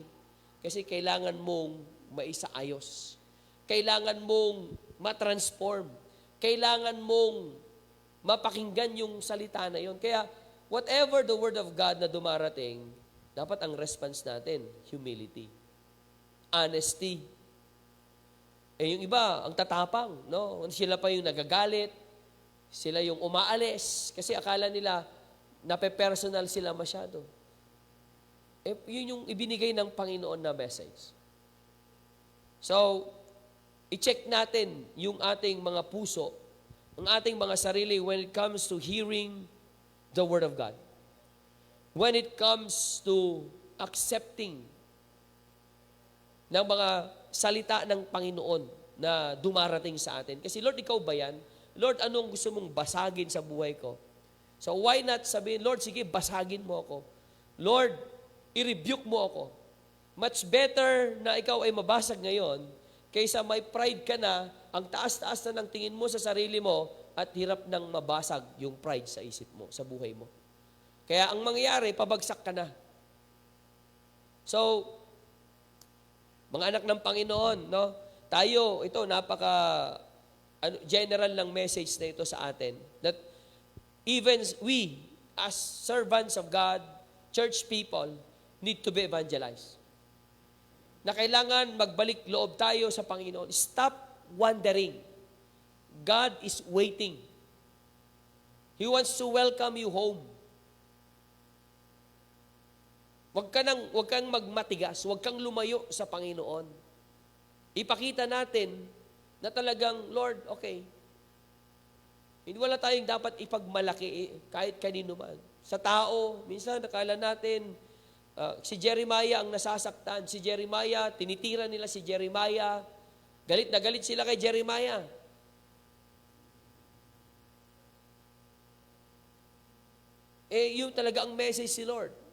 Speaker 1: kasi kailangan mong maisaayos. Kailangan mong matransform. Kailangan mong mapakinggan yung salita na yon. Kaya whatever the Word of God na dumarating, dapat ang response natin, humility, honesty. Yung iba, ang tatapang, no? Sila pa yung nagagalit, sila yung umaalis, kasi akala nila, nape-personal sila masyado. Yun yung ibinigay ng Panginoon na message. So, i-check natin yung ating mga puso, ang ating mga sarili when it comes to hearing the Word of God. When it comes to accepting ng mga salita ng Panginoon na dumarating sa atin. Kasi Lord, ikaw ba yan? Lord, anong gusto mong basagin sa buhay ko? So why not sabihin, Lord, sige, basagin mo ako. Lord, i-rebuke mo ako. Much better na ikaw ay mabasag ngayon kaysa may pride ka na, ang taas-taas na ng tingin mo sa sarili mo at hirap nang mabasag yung pride sa isip mo, sa buhay mo. Kaya ang mangyayari, pabagsak ka na. So, mga anak ng Panginoon, no? Tayo, ito, general lang message na ito sa atin. That even we, as servants of God, church people, need to be evangelized. Na kailangan magbalik loob tayo sa Panginoon. Stop wandering. God is waiting. He wants to welcome you home. Huwag kang magmatigas, huwag kang lumayo sa Panginoon. Ipakita natin na talagang, Lord, okay, hindi wala tayong dapat ipagmalaki kahit kanino man. Sa tao, minsan nakala natin, si Jeremiah ang nasasaktan. Si Jeremiah, tinitira nila si Jeremiah. Galit na galit sila kay Jeremiah. Yung talaga ang message si Lord.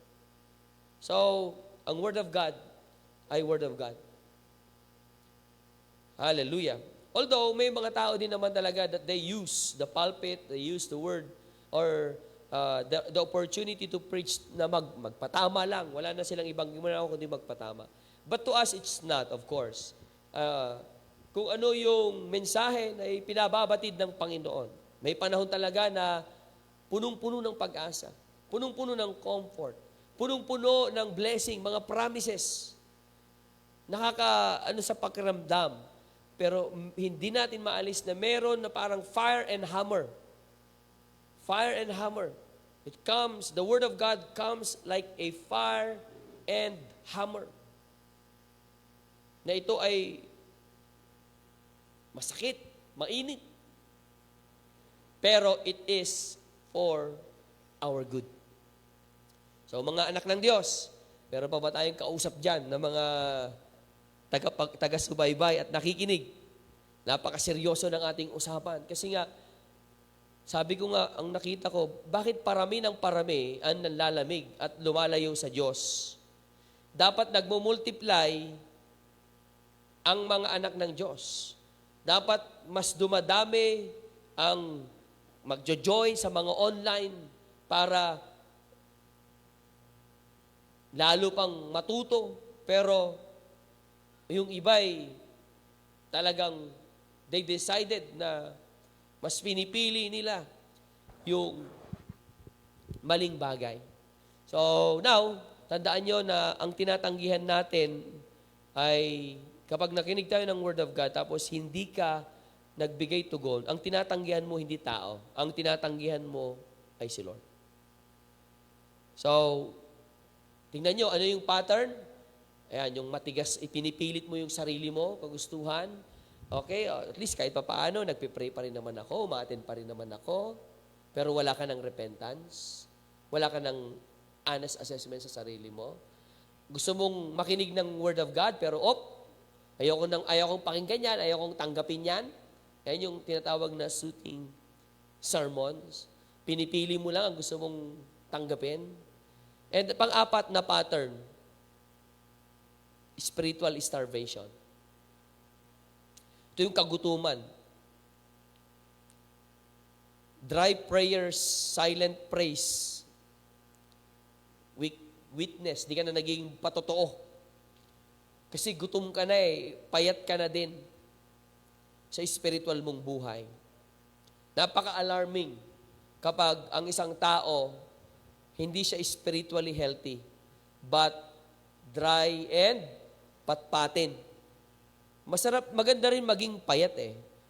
Speaker 1: So, ang Word of God ay Word of God. Hallelujah. Although, may mga tao din naman talaga that they use the pulpit, they use the Word, or the opportunity to preach na magpatama lang. Wala na silang ibang ginawa kundi magpatama. But to us, it's not, of course. Kung ano yung mensahe na pinababatid ng Panginoon. May panahon talaga na punong-puno ng pag-asa, punong-puno ng comfort, punong-puno ng blessing, mga promises. Sa pakiramdam. Pero hindi natin maalis na meron na parang fire and hammer. Fire and hammer. The Word of God comes like a fire and hammer. Na ito ay masakit, mainit. Pero it is for our good. So, mga anak ng Diyos, pero pa ba tayong kausap dyan ng mga taga-subaybay at nakikinig? Napakaseryoso ng ating usapan. Kasi nga, sabi ko nga, ang nakita ko, bakit parami ng parami ang nanlalamig at lumalayo sa Diyos? Dapat nagmumultiply ang mga anak ng Diyos. Dapat mas dumadami ang magjo-join sa mga online para lalo pang matuto, pero yung iba'y talagang they decided na mas pinipili nila yung maling bagay. So now, tandaan nyo na ang tinatanggihan natin ay kapag nakinig tayo ng Word of God tapos hindi ka nagbigay tugon, ang tinatanggihan mo hindi tao, ang tinatanggihan mo ay si Lord. So, Tingnan nyo, ano yung pattern? Ayan, yung matigas, ipinipilit mo yung sarili mo, kagustuhan. Okay, at least kahit pa paano, nagpipray pa rin naman ako, umaattend pa rin naman ako, pero wala ka ng repentance, wala ka ng honest assessment sa sarili mo. Gusto mong makinig ng Word of God, pero ayokong pakinggan yan, ayokong tanggapin yan. Yan yung tinatawag na soothing sermons. Pinipili mo lang ang gusto mong tanggapin. And pang-apat na pattern, spiritual starvation. Ito yung kagutuman. Dry prayers, silent praise, witness, di ka na naging patotoo. Kasi gutom ka na payat ka na din sa spiritual mong buhay. Napaka-alarming kapag ang isang tao hindi siya spiritually healthy, but dry and patpatin. Maganda rin maging payat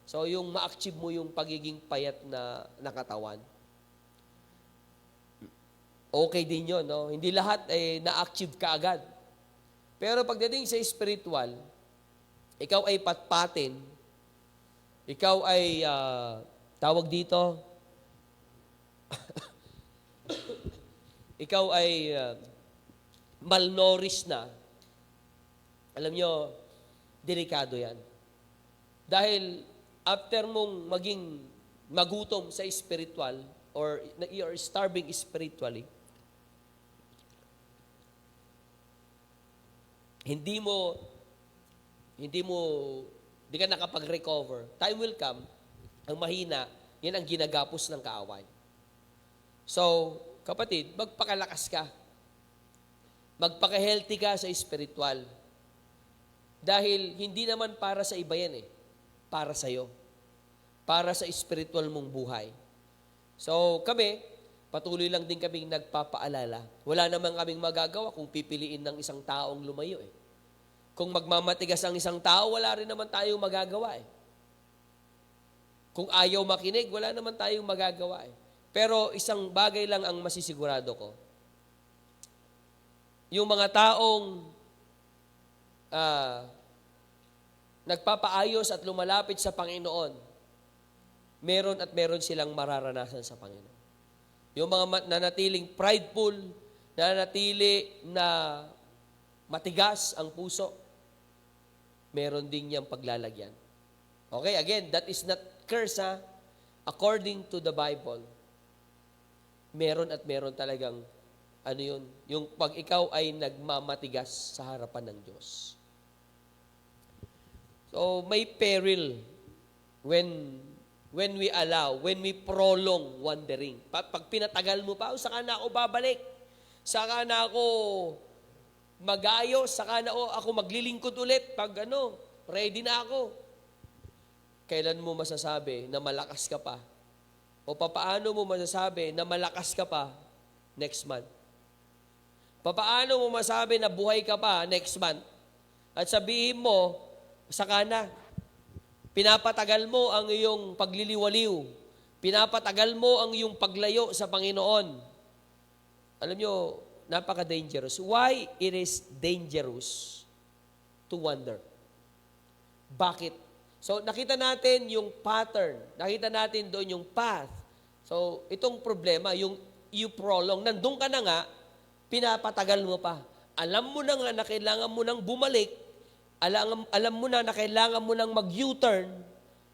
Speaker 1: So, yung ma-achieve mo yung pagiging payat na nakatawan. Okay din yun, no? Hindi lahat na-achieve ka agad. Pero pagdating sa spiritual, ikaw ay patpatin, ikaw ay, tawag dito, ikaw ay malnourished na. Alam nyo, delikado yan. Dahil after mong maging magutom sa spiritual or you're starving spiritually, hindi ka nakapag-recover. Time will come, ang mahina, yan ang ginagapos ng kaaway. So, kapatid, magpakalakas ka. Magpaka-healthy ka sa spiritual. Dahil hindi naman para sa iba yan para sa'yo. Para sa spiritual mong buhay. So, kami, patuloy lang din kaming nagpapaalala. Wala naman kaming magagawa kung pipiliin ng isang taong lumayo Kung magmamatigas ang isang tao, wala rin naman tayong magagawa Kung ayaw makinig, wala naman tayong magagawa Pero isang bagay lang ang masisigurado ko. Yung mga taong nagpapaayos at lumalapit sa Panginoon, meron silang mararanasan sa Panginoon. Yung mga nanatiling prideful, nanatili na matigas ang puso, meron din niyang paglalagyan. Okay, again, that is not curse according to the Bible. Meron talagang yung pag ikaw ay nagmamatigas sa harapan ng Diyos. So, may peril when we prolong wandering. Pag pinatagal mo pa, saka na ako babalik. Saka na ako mag-ayos, saka na ako maglilingkod ulit. Pag ready na ako. Kailan mo masasabi na malakas ka pa? O papaano mo masasabi na malakas ka pa next month? Papaano mo masabi na buhay ka pa next month? At sabihin mo, saka na. Pinapatagal mo ang iyong pagliliwaliw. Pinapatagal mo ang iyong paglayo sa Panginoon. Alam nyo, napaka-dangerous. Why it is dangerous to wander? Bakit? So, nakita natin yung pattern. Nakita natin doon yung path. So, itong problema, yung you prolong, nandun ka na nga, pinapatagal mo pa. Alam mo na nga na kailangan mo nang bumalik. Alam mo na kailangan mo nang mag-U-turn.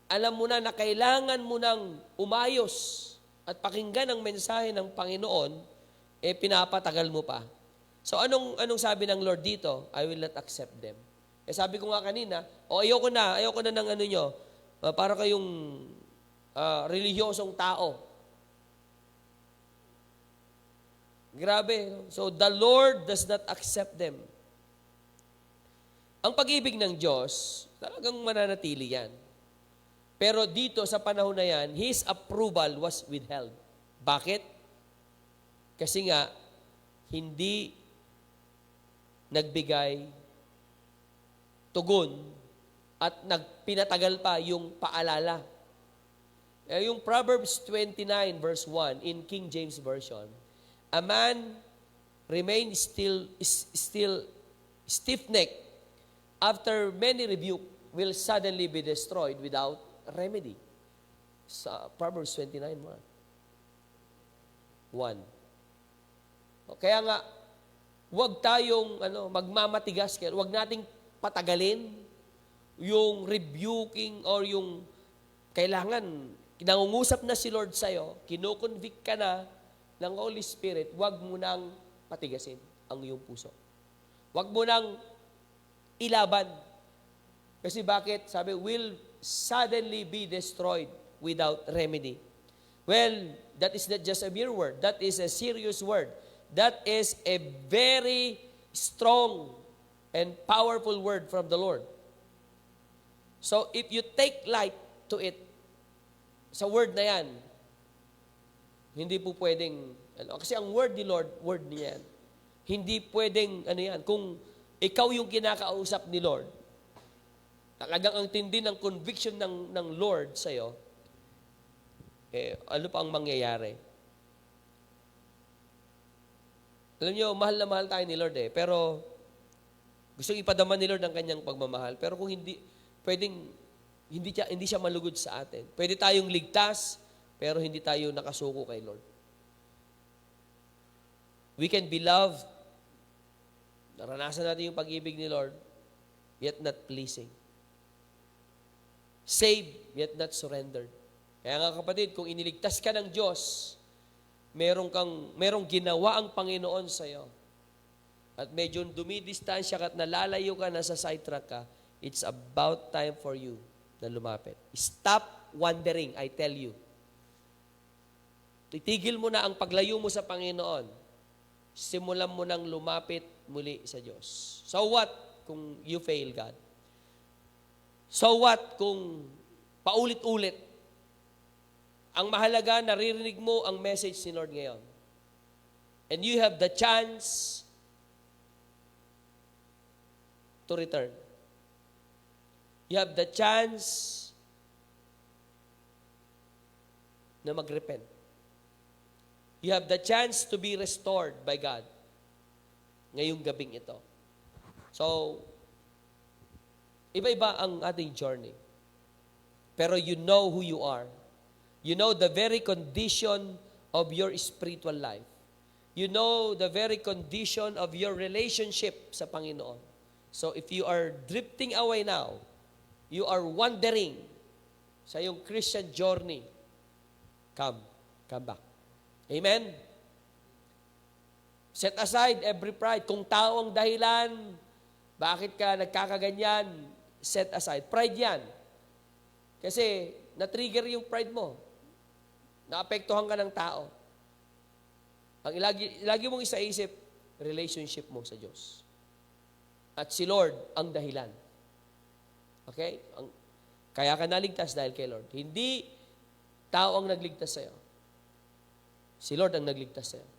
Speaker 1: Alam mo na kailangan mo nang umayos at pakinggan ang mensahe ng Panginoon, pinapatagal mo pa. So anong sabi ng Lord dito? I will not accept them. Sabi ko nga kanina, ayoko na ng nyo, para kayong relihiyosong tao. Grabe. So the Lord does not accept them. Ang pag-ibig ng Diyos, talagang mananatili yan. Pero dito sa panahon na yan, His approval was withheld. Bakit? Kasi nga, hindi nagbigay tugon at pinatagal pa yung paalala. Yung Proverbs 29 verse 1 in King James Version, a man remain still stiff-necked after many rebuke will suddenly be destroyed without remedy. Sa Proverbs 29:1. Kaya nga, huwag tayong magmamatigas, huwag nating patagalin yung rebuking or yung kailangan, nangungusap na si Lord sa'yo, kinoconvict ka na ng Holy Spirit, huwag mo nang patigasin ang iyong puso. Huwag mo nang ilaban. Kasi bakit? Sabi, will suddenly be destroyed without remedy. Well, that is not just a mere word. That is a serious word. That is a very strong and powerful word from the Lord. So, if you take light to it, sa word na yan, hindi po pwedeng, kasi ang word ni Lord, word niya yan. Hindi pwedeng, kung ikaw yung kinakausap ni Lord, talagang ang tindi ng conviction ng Lord sa'yo, ano pa ang mangyayari? Alam nyo, mahal na mahal tayo ni Lord pero gusto ipadama ni Lord ang kanyang pagmamahal. Pero kung hindi, hindi siya malugod sa atin. Pwede tayong ligtas, pero hindi tayo nakasuko kay Lord. We can be loved. Naranasan natin yung pag-ibig ni Lord, yet not pleasing. Saved, yet not surrendered. Kaya nga kapatid, kung iniligtas ka ng Diyos, merong ginawa ang Panginoon sa iyo, at medyo dumidistansya ka at nalalayo ka, nasa sidetrack ka, it's about time for you na lumapit. Stop wandering, I tell you. Titigil mo na ang paglayo mo sa Panginoon. Simulan mo nang lumapit muli sa Diyos. So what kung you fail God? So what kung paulit-ulit? Ang mahalaga, naririnig mo ang message ni Lord ngayon. And you have the chance to return. You have the chance na mag-repent. You have the chance to be restored by God ngayong gabing ito. So, iba-iba ang ating journey. Pero you know who you are. You know the very condition of your spiritual life. You know the very condition of your relationship sa Panginoon. So if you are drifting away now, you are wandering sa iyong Christian journey, come back. Amen? Set aside every pride. Kung tao ang dahilan, bakit ka nagkakaganyan, set aside. Pride yan. Kasi na-trigger yung pride mo. Naapektuhan ka ng tao. Ang lagi mong isaisip, relationship mo sa Diyos. At si Lord ang dahilan. Okay? Kaya ka naligtas dahil kay Lord. Hindi tao ang nagligtas sa'yo. Si Lord ang nagligtas sa'yo.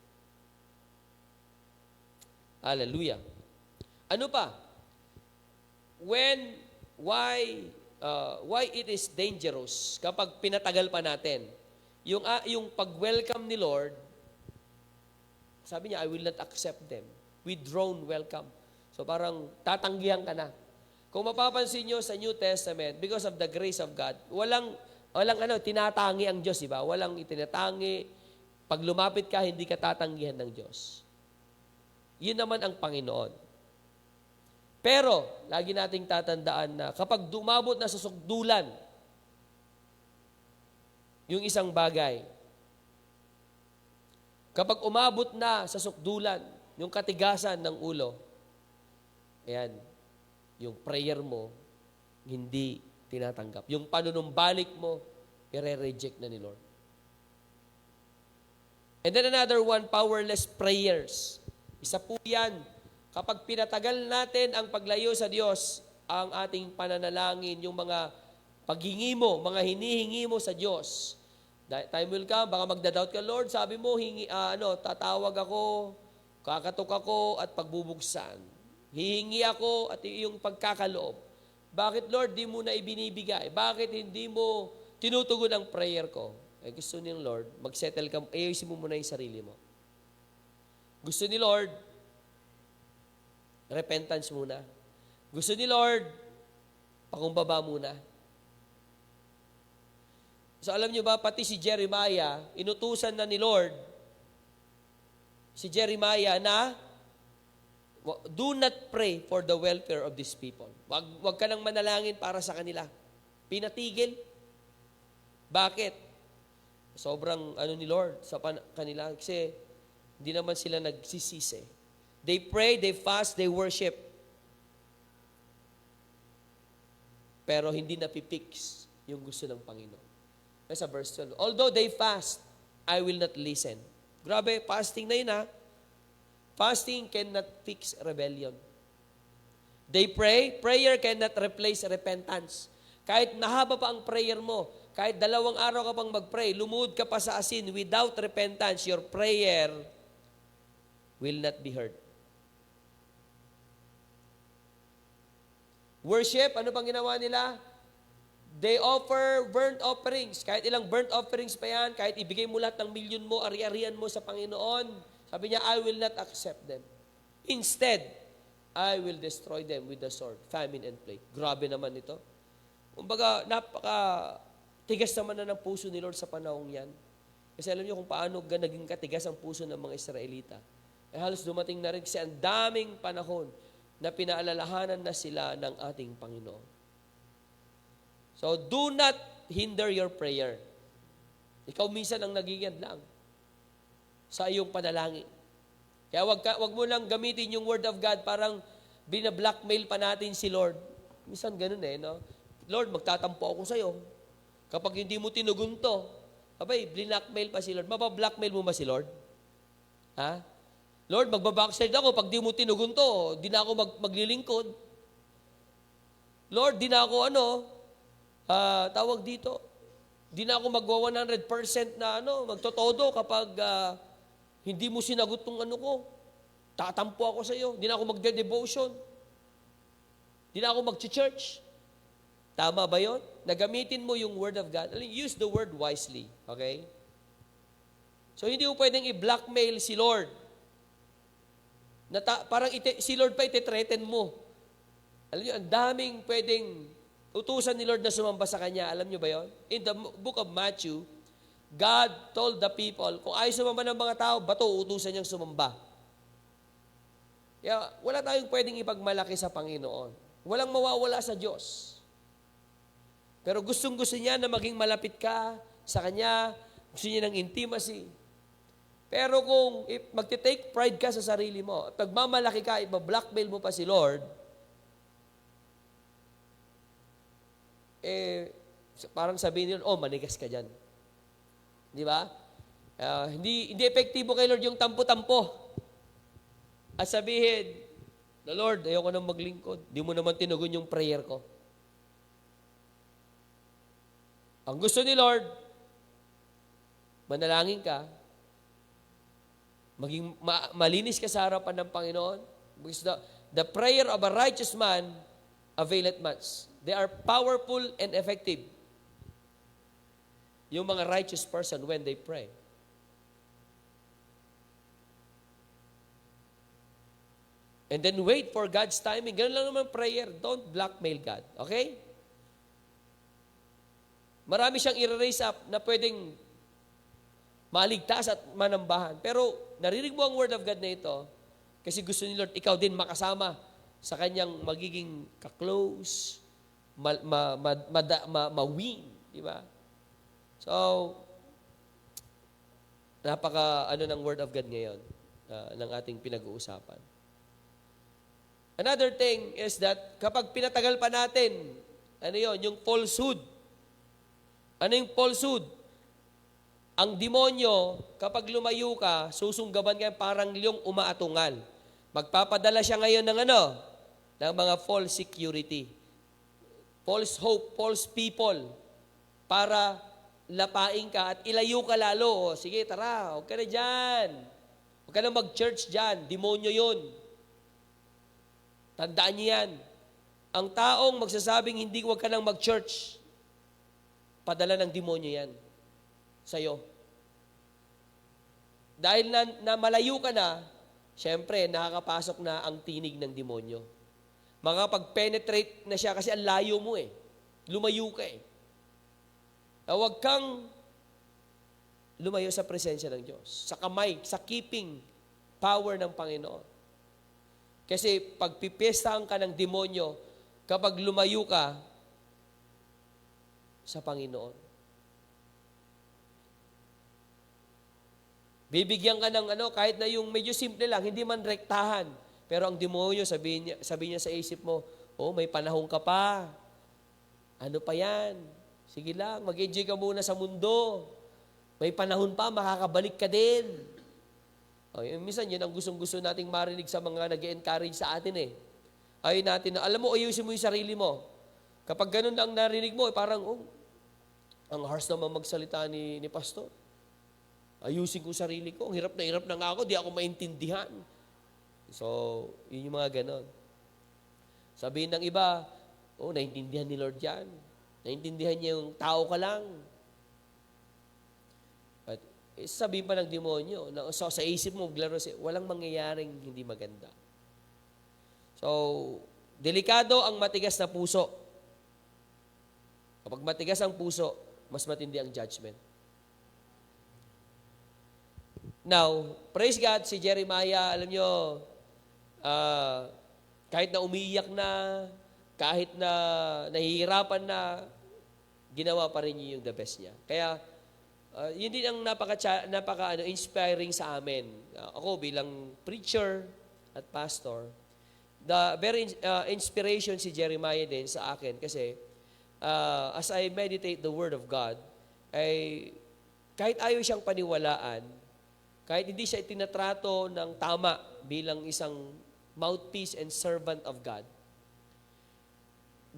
Speaker 1: Hallelujah. Ano pa? Why it is dangerous kapag pinatagal pa natin? Yung pag-welcome ni Lord, sabi niya, I will not accept them. Withdrawn welcome. So parang tatanggihan ka na. Kung mapapansin nyo sa New Testament, because of the grace of God, walang tinatangi ang Diyos, diba? Walang itinatangi. Pag lumapit ka, hindi ka tatanggihan ng Diyos. Yun naman ang Panginoon. Pero, lagi nating tatandaan na kapag dumabot na sa sukdulan, yung isang bagay, kapag umabot na sa sukdulan, yung katigasan ng ulo, ayan, yung prayer mo, hindi tinatanggap. Yung panunumbalik mo, i-reject na ni Lord. And then another one, powerless prayers. Isa po yan. Kapag pinatagal natin ang paglayo sa Diyos, ang ating pananalangin, yung mga paghingi mo, mga hinihingi mo sa Diyos, time will come, baka magdadoubt ka, Lord, sabi mo, tatawag ako, kakatok ako, at pagbubuksan. Hihingi ako at yung pagkakaloob. Bakit, Lord, di mo na ibinibigay? Bakit hindi mo tinutugon ang prayer ko? Gusto niyo, Lord, mag-settle ka, ayusin mo muna yung sarili mo. Gusto ni Lord, repentance muna. Gusto ni Lord, pakumbaba muna. So alam nyo ba, pati si Jeremiah, inutusan na ni Lord, si Jeremiah na, do not pray for the welfare of these people. Wag ka nang manalangin para sa kanila. Pinatigil. Bakit? Sobrang ni Lord sa kanila. Kasi hindi naman sila nagsisisi. They pray, they fast, they worship. Pero hindi napipix yung gusto ng Panginoon. Sa verse 12. Although they fast, I will not listen. Grabe, fasting na yun ha. Fasting cannot fix rebellion. They pray, prayer cannot replace repentance. Kahit nahaba pa ang prayer mo, kahit 2 araw ka pang mag-pray, lumuhod ka pa sa asin, without repentance, your prayer will not be heard. Worship, ano pang ginawa nila? They offer burnt offerings. Kahit ilang burnt offerings pa yan, kahit ibigay mo lahat ng milyon mo, ari-arian mo sa Panginoon, sabi niya, I will not accept them. Instead, I will destroy them with the sword, famine, and plague. Grabe naman ito. Kumbaga, tigas naman na ng puso ni Lord sa panahong yan. Kasi alam niyo kung paano naging katigas ang puso ng mga Israelita. Halos dumating na rin kasi ang daming panahon na pinaalalahanan na sila ng ating Panginoon. So, do not hinder your prayer. Ikaw minsan ang nagiging lang sa iyong panalangin. Kaya wag mo lang gamitin yung Word of God parang bina-blackmail pa natin si Lord. Minsan ganun no? Lord, magtatampo ako sa'yo. Kapag hindi mo tinugon to, abay, blackmail pa si Lord. Mapablackmail mo ba si Lord? Ha? Lord, magbabackslide ako pag di mo tinugon to, di na ako maglilingkod. Lord, di na ako tawag dito, di na ako magwa 100% na magtotodo kapag hindi mo sinagot tong ko. Tatampo ako sa iyo. Di na ako magde-devotion. Di na ako mag-church. Tama ba yun? Nagamitin mo yung Word of God. Use the Word wisely. Okay? So, hindi mo pwedeng i-blackmail si Lord. Parang si Lord pa iti-threaten mo. Alam niyo, ang daming pwedeng utusan ni Lord na sumamba sa Kanya. Alam niyo ba yon? In the book of Matthew, God told the people, kung ayaw sumamba ng mga tao, bato, utusan niyang sumamba. Kaya wala tayong pwedeng ipagmalaki sa Panginoon. Walang mawawala sa Diyos. Pero gustong-gusto niya na maging malapit ka sa Kanya, gusto niya ng intimacy. Pero kung magte-take pride ka sa sarili mo, at pagmamalaki ka, iba-blackmail mo pa si Lord, parang sabihin nila, manigas ka dyan. Di ba? Hindi epektibo kay Lord yung tampo-tampo. At sabihin, the Lord, ayoko nang maglingkod. Di mo naman tinugon yung prayer ko. Ang gusto ni Lord, manalangin ka, maging malinis ka sa harapan ng Panginoon. Because the prayer of a righteous man availeth much. They are powerful and effective. Yung mga righteous person when they pray. And then wait for God's timing. Ganun lang naman prayer. Don't blackmail God. Okay? Marami siyang i-raise up na pwedeng maligtas at manambahan. Pero narinig mo ang Word of God na ito kasi gusto ni Lord, ikaw din makasama sa kanyang magiging ka-close, ma-win. Di ba? So, napaka ng Word of God ngayon ng ating pinag-uusapan. Another thing is that kapag pinatagal pa natin, yung falsehood. Ano yung falsehood? Ang demonyo, kapag lumayo ka, susunggaban ka parang liyong umaatungal. Magpapadala siya ngayon ng ng mga false security. False hope, false people. Para lapain ka at ilayo ka lalo. Sige, tara, huwag ka na dyan. Huwag ka na mag-church dyan. Demonyo yun. Tandaan niyo yan. Ang taong magsasabing hindi huwag ka nang mag-church, padala ng demonyo yan sa'yo. Dahil na malayo ka na, syempre, nakakapasok na ang tinig ng demonyo. Makapag-penetrate na siya kasi ang layo mo eh. Lumayo ka eh. Huwag kang lumayo sa presensya ng Diyos, sa kamay, sa keeping power ng Panginoon. Kasi pag pipiestahan ka ng demonyo, kapag lumayo ka sa Panginoon, bibigyan ka ng kahit na yung medyo simple lang, hindi man rektahan. Pero ang demonyo, sabi niya sa isip mo, may panahon ka pa. Ano pa yan? Sige lang, mag-enjoy ka muna sa mundo. May panahon pa, makakabalik ka din. Minsan yun ang gustong-gusto nating marinig sa mga nag-encourage sa atin eh. Ayun natin na, alam mo, ayusin mo yung sarili mo. Kapag ganun lang narinig mo, parang, ang harsh naman magsalita ni pastor. Ayusin ko sarili ko. Hirap na nga ako, di ako maintindihan. So, yun yung mga ganon. Sabihin ng iba, naintindihan ni Lord yan. Naintindihan niya yung tao ka lang. At sabihin pa ng demonyo, sa isip mo, walang mangyayaring hindi maganda. So, delikado ang matigas na puso. Kapag matigas ang puso, mas matindi ang judgment. Now, praise God, si Jeremiah, alam nyo, kahit na umiiyak na, kahit na nahihirapan na, ginawa pa rin niya yung the best niya. Kaya, yun din ang inspiring sa amin. Ako bilang preacher at pastor, the very inspiration si Jeremiah din sa akin kasi as I meditate the Word of God, ay kahit ayaw siyang paniwalaan, kahit hindi siya itinatrato ng tama bilang isang mouthpiece and servant of God,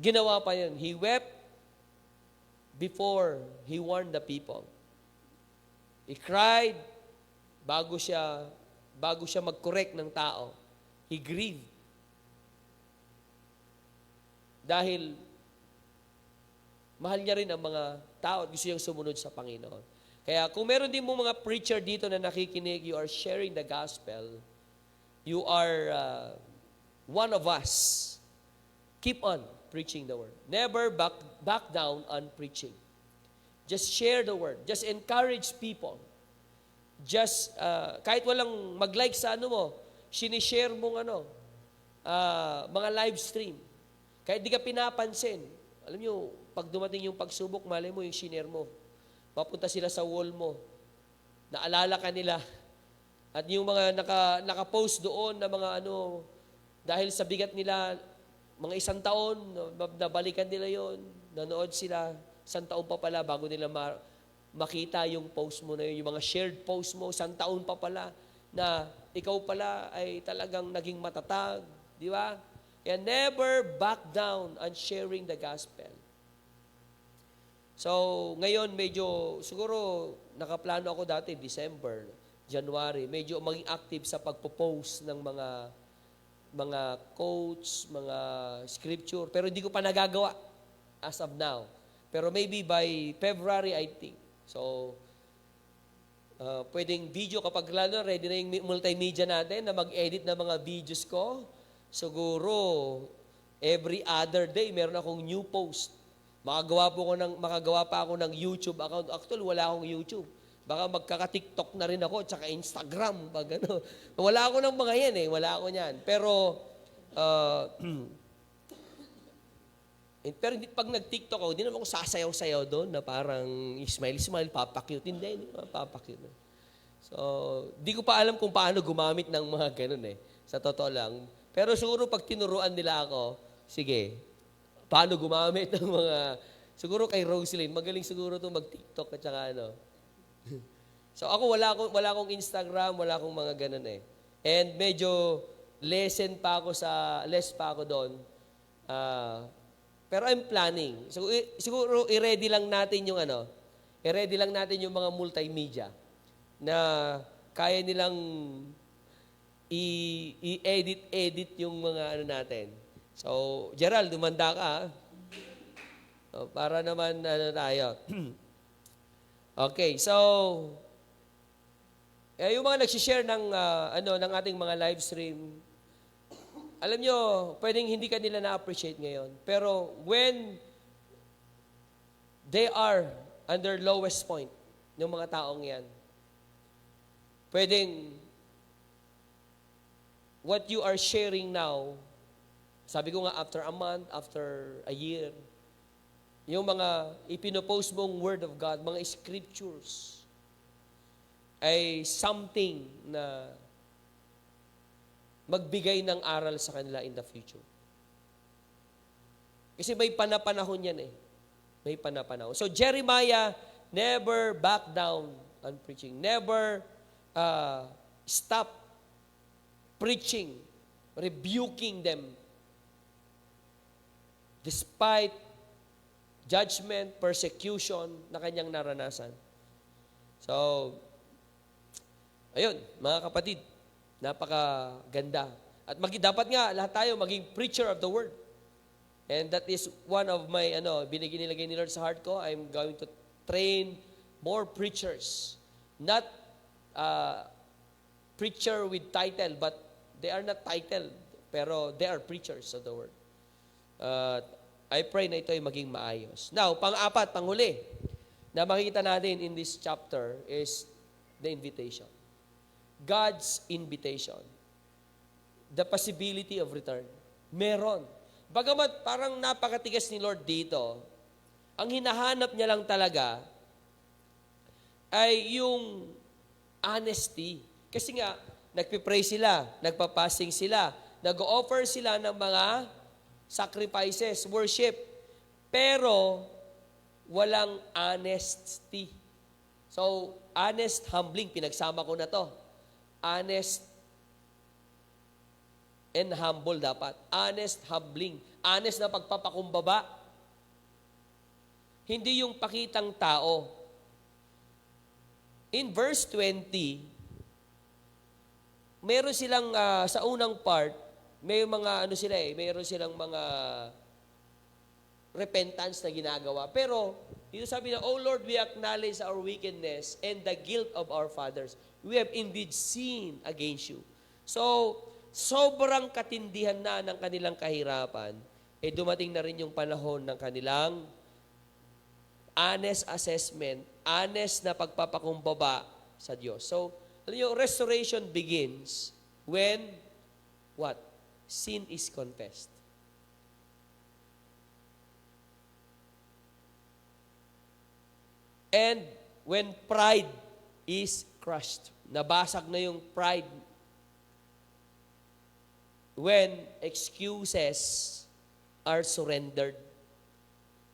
Speaker 1: ginawa pa yun. He wept before he warned the people. He cried bago siya mag-correct ng tao. He grieved. Dahil mahal niya rin ang mga tao at gusto niyang sumunod sa Panginoon. Kaya kung meron din mo mga preacher dito na nakikinig, you are sharing the gospel, you are one of us. Keep on preaching the word. Never back down on preaching. Just share the word. Just encourage people. Just, kahit walang mag-like sa mo, sinishare mong mga live stream. Kahit di ka pinapansin. Alam nyo, pag dumating yung pagsubok, malay mo yung share mo. Papunta sila sa wall mo. Naalala ka nila. At yung mga naka-post doon na mga dahil sa bigat nila, mga 1 taon, nabalikan nila yon, nanood sila, 1 taon pa pala bago nila makita yung post mo na yun, yung mga shared post mo, 1 taon pa pala, na ikaw pala ay talagang naging matatag, di ba? Kaya never back down on sharing the gospel. So, ngayon medyo, siguro, nakaplano ako dati, December, January, medyo maging active sa pagpo-post ng mga quotes, mga scripture, pero hindi ko pa nagagawa as of now. Pero maybe by February, I think. So, pwedeng video kapag lalo ready na yung multimedia natin na mag-edit ng mga videos ko, siguro, every other day, meron akong new post. Makagawa pa ako ng YouTube account. Actually, wala akong YouTube. Baka magkaka-TikTok na rin ako, tsaka Instagram, Wala ako ng mga yan wala ako niyan. Pero, pero pag nag-TikTok ako, hindi naman ako sasayaw-sayaw doon na parang smile, papakute. Hindi papakute. So, di ko pa alam kung paano gumamit ng mga ganun Sa totoo lang. Pero siguro pag tinuruan nila ako, sige, paano gumamit ng mga, siguro kay Roselyn, magaling siguro to mag-TikTok at saka So ako wala akong Instagram, wala akong mga ganun And medyo less pa ako doon. Pero I'm planning. So, siguro i-ready lang natin yung i-ready lang natin yung mga multimedia na kaya nilang i-edit yung mga natin. So, Gerald, dumanda ka. So, para naman tayo. Okay, so Yung mga nagsishare ng, ng ating mga live stream, alam nyo, pwedeng hindi ka nila na-appreciate ngayon. Pero when they are under lowest point, ng mga taong yan, pwedeng what you are sharing now, sabi ko nga, after a month, after a year, yung mga ipinopost mong Word of God, mga scriptures, ay something na magbigay ng aral sa kanila in the future. Kasi may panapanahon yan eh. May panapanahon. So Jeremiah never back down on preaching. Never stop preaching, rebuking them. Despite judgment, persecution na kanyang naranasan. So, ayun, mga kapatid, napakaganda. At dapat nga, lahat tayo maging preacher of the word. And that is one of my, nilagay ni Lord sa heart ko. I'm going to train more preachers. Not preacher with title, but they are not titled, pero they are preachers of the word. I pray na ito ay maging maayos. Now, pang-apat, panghuli, na makikita natin in this chapter is the invitation. God's invitation. The possibility of return. Meron. Bagamat parang napakatigas ni Lord dito, ang hinahanap niya lang talaga ay yung honesty. Kasi nga, nagpipray sila, nagpapasing sila, nag-offer sila ng mga sacrifices, worship, pero walang honesty. So, honest, humbling, pinagsama ko na to. Honest and humble dapat. Honest, humbling. Honest na pagpapakumbaba. Hindi yung pakitang tao. In verse 20, meron silang, sa unang part, may mga, mayroon silang mga repentance na ginagawa. Pero, dito sabi na, O Lord, we acknowledge our wickedness and the guilt of our fathers. We have indeed sinned against you. So, sobrang katindihan na ng kanilang kahirapan, dumating na rin yung panahon ng kanilang honest assessment, honest na pagpapakumbaba sa Diyos. So, alam nyo, restoration begins when, what? Sin is confessed. And when pride is crushed. Nabasag na yung pride. When excuses are surrendered.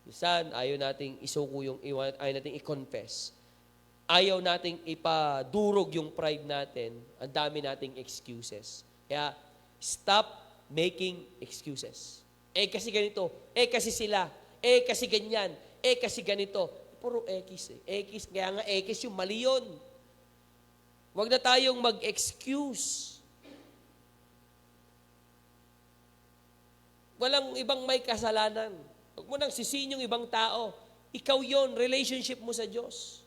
Speaker 1: Minsan, ayaw nating isuko ayaw nating i-confess. Ayaw nating ipadurog yung pride natin. Ang dami nating excuses. Kaya, stop making excuses. Kasi ganito. Kasi sila. Kasi ganyan. Kasi ganito. Puro ekis eh. Ekis. Kaya nga ekis yung mali yun. Huwag na tayong mag-excuse. Walang ibang may kasalanan. Huwag mo nang sisihin yung ibang tao. Ikaw yon, relationship mo sa Diyos.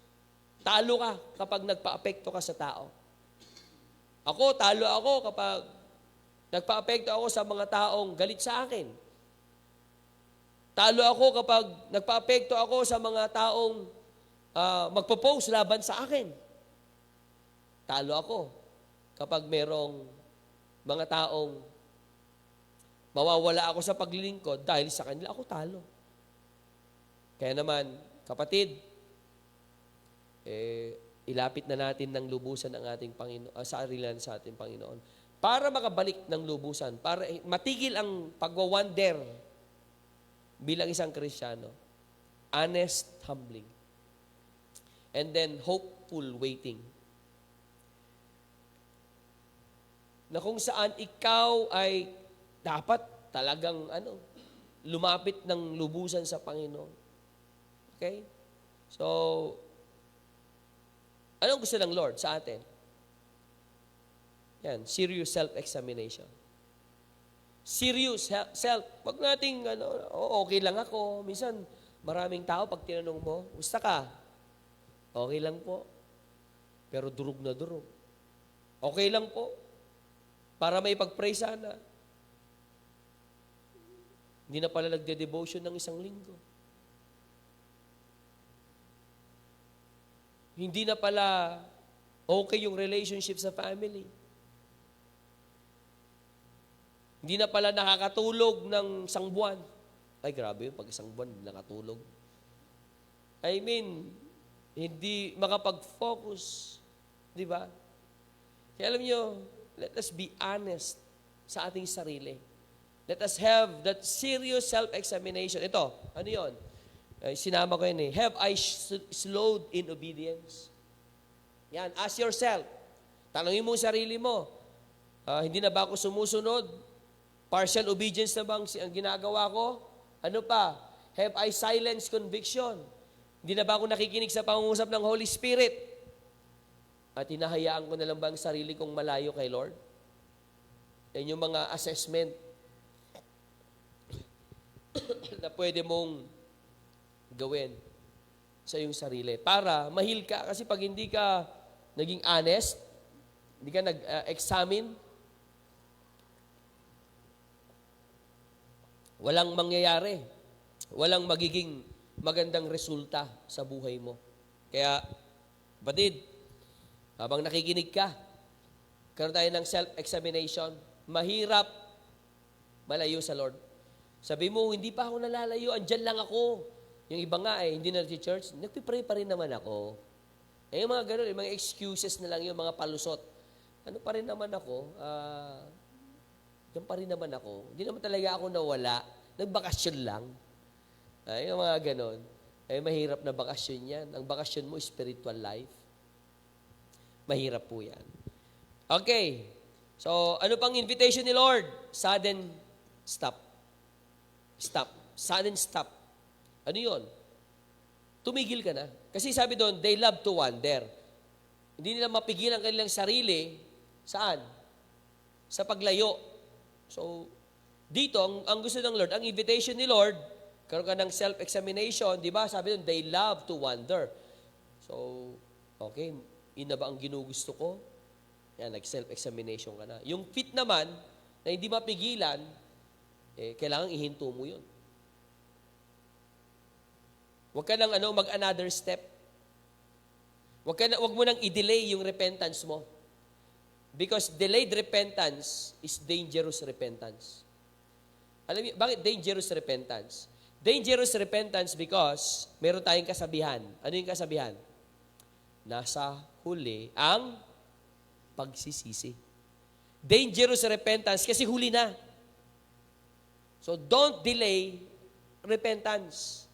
Speaker 1: Talo ka kapag nagpa-apekto ka sa tao. Talo ako kapag nagpa-apekto ako sa mga taong galit sa akin. Talo ako kapag nagpa-apekto ako sa mga taong magpo-post laban sa akin. Talo ako kapag merong mga taong mawawala ako sa paglilingkod dahil sa kanila ako talo. Kaya naman, kapatid, ilapit na natin ng lubusan ang ating Panginoon, sa arilan sa ating Panginoon. Para makabalik ng lubusan, para matigil ang pagwawander bilang isang Kristiyano. Honest, humbling. And then, hopeful waiting. Na kung saan ikaw ay dapat talagang lumapit ng lubusan sa Panginoon. Okay? So, anong gusto ng Lord sa atin? Yan, serious self-examination. Serious self. Wag nating, okay lang ako. Minsan, maraming tao, pag tinanong mo, gusto ka? Okay lang po. Pero durog na durog. Okay lang po. Para may pag-pray sana. Hindi na pala nagde-devotion ng isang linggo. Hindi na pala okay yung relationship sa family. Hindi na pala nakakatulog ng isang buwan. Ay, grabe yun, pag isang buwan, nakatulog. I mean, hindi makapag-focus. Di ba? Kaya alam nyo, let us be honest sa ating sarili. Let us have that serious self-examination. Ito, ano yun? Sinama ko yun eh. Have I slowed in obedience? Yan, ask yourself. Tanungin mo sarili mo. Hindi na ba ako sumusunod? Partial obedience na bang ang ginagawa ko? Ano pa? Have I silenced conviction? Hindi na ba ako nakikinig sa pangungusap ng Holy Spirit? At hinahayaan ko na lang ba ang sarili kong malayo kay Lord? Yan yung mga assessment na pwede mong gawin sa iyong sarili. Para mahil ka. Kasi pag hindi ka naging honest, hindi ka nag-examine, walang mangyayari. Walang magiging magandang resulta sa buhay mo. Kaya, batid, habang nakikinig ka, karoon tayo ng self-examination, mahirap malayo sa Lord. Sabi mo, hindi pa ako nalalayo, andyan lang ako. Yung iba nga hindi na church, nagpipray pa rin naman ako. Yung mga ganun, yung mga excuses na lang, yung mga palusot. Ano pa rin naman ako? Diyan pa rin naman ako. Hindi naman talaga ako nawala. Nagbakasyon lang. Yung mga ganun. Mahirap na bakasyon yan. Ang bakasyon mo, spiritual life. Mahirap po yan. Okay. So, ano pang invitation ni Lord? Sudden stop. Stop. Sudden stop. Ano yun? Tumigil ka na. Kasi sabi doon, they love to wander. Hindi nila mapigil ang kanilang sarili. Saan? Sa paglayo. So, dito, ang gusto ng Lord, ang invitation ni Lord, karoon ka ng self-examination, di ba? Sabi doon, they love to wander. So, okay, ina ba ang ginugusto ko? Yan, nag-self-examination ka na. Yung fit naman, na hindi mapigilan, kailangan ihinto mo yun. Huwag ka nang mag-another step. Huwag mo nang i-delay yung repentance mo. Because delayed repentance is dangerous repentance. Alam niyo, bakit dangerous repentance? Dangerous repentance because meron tayong kasabihan. Ano yung kasabihan? Nasa huli ang pagsisisi. Dangerous repentance kasi huli na. So don't delay repentance.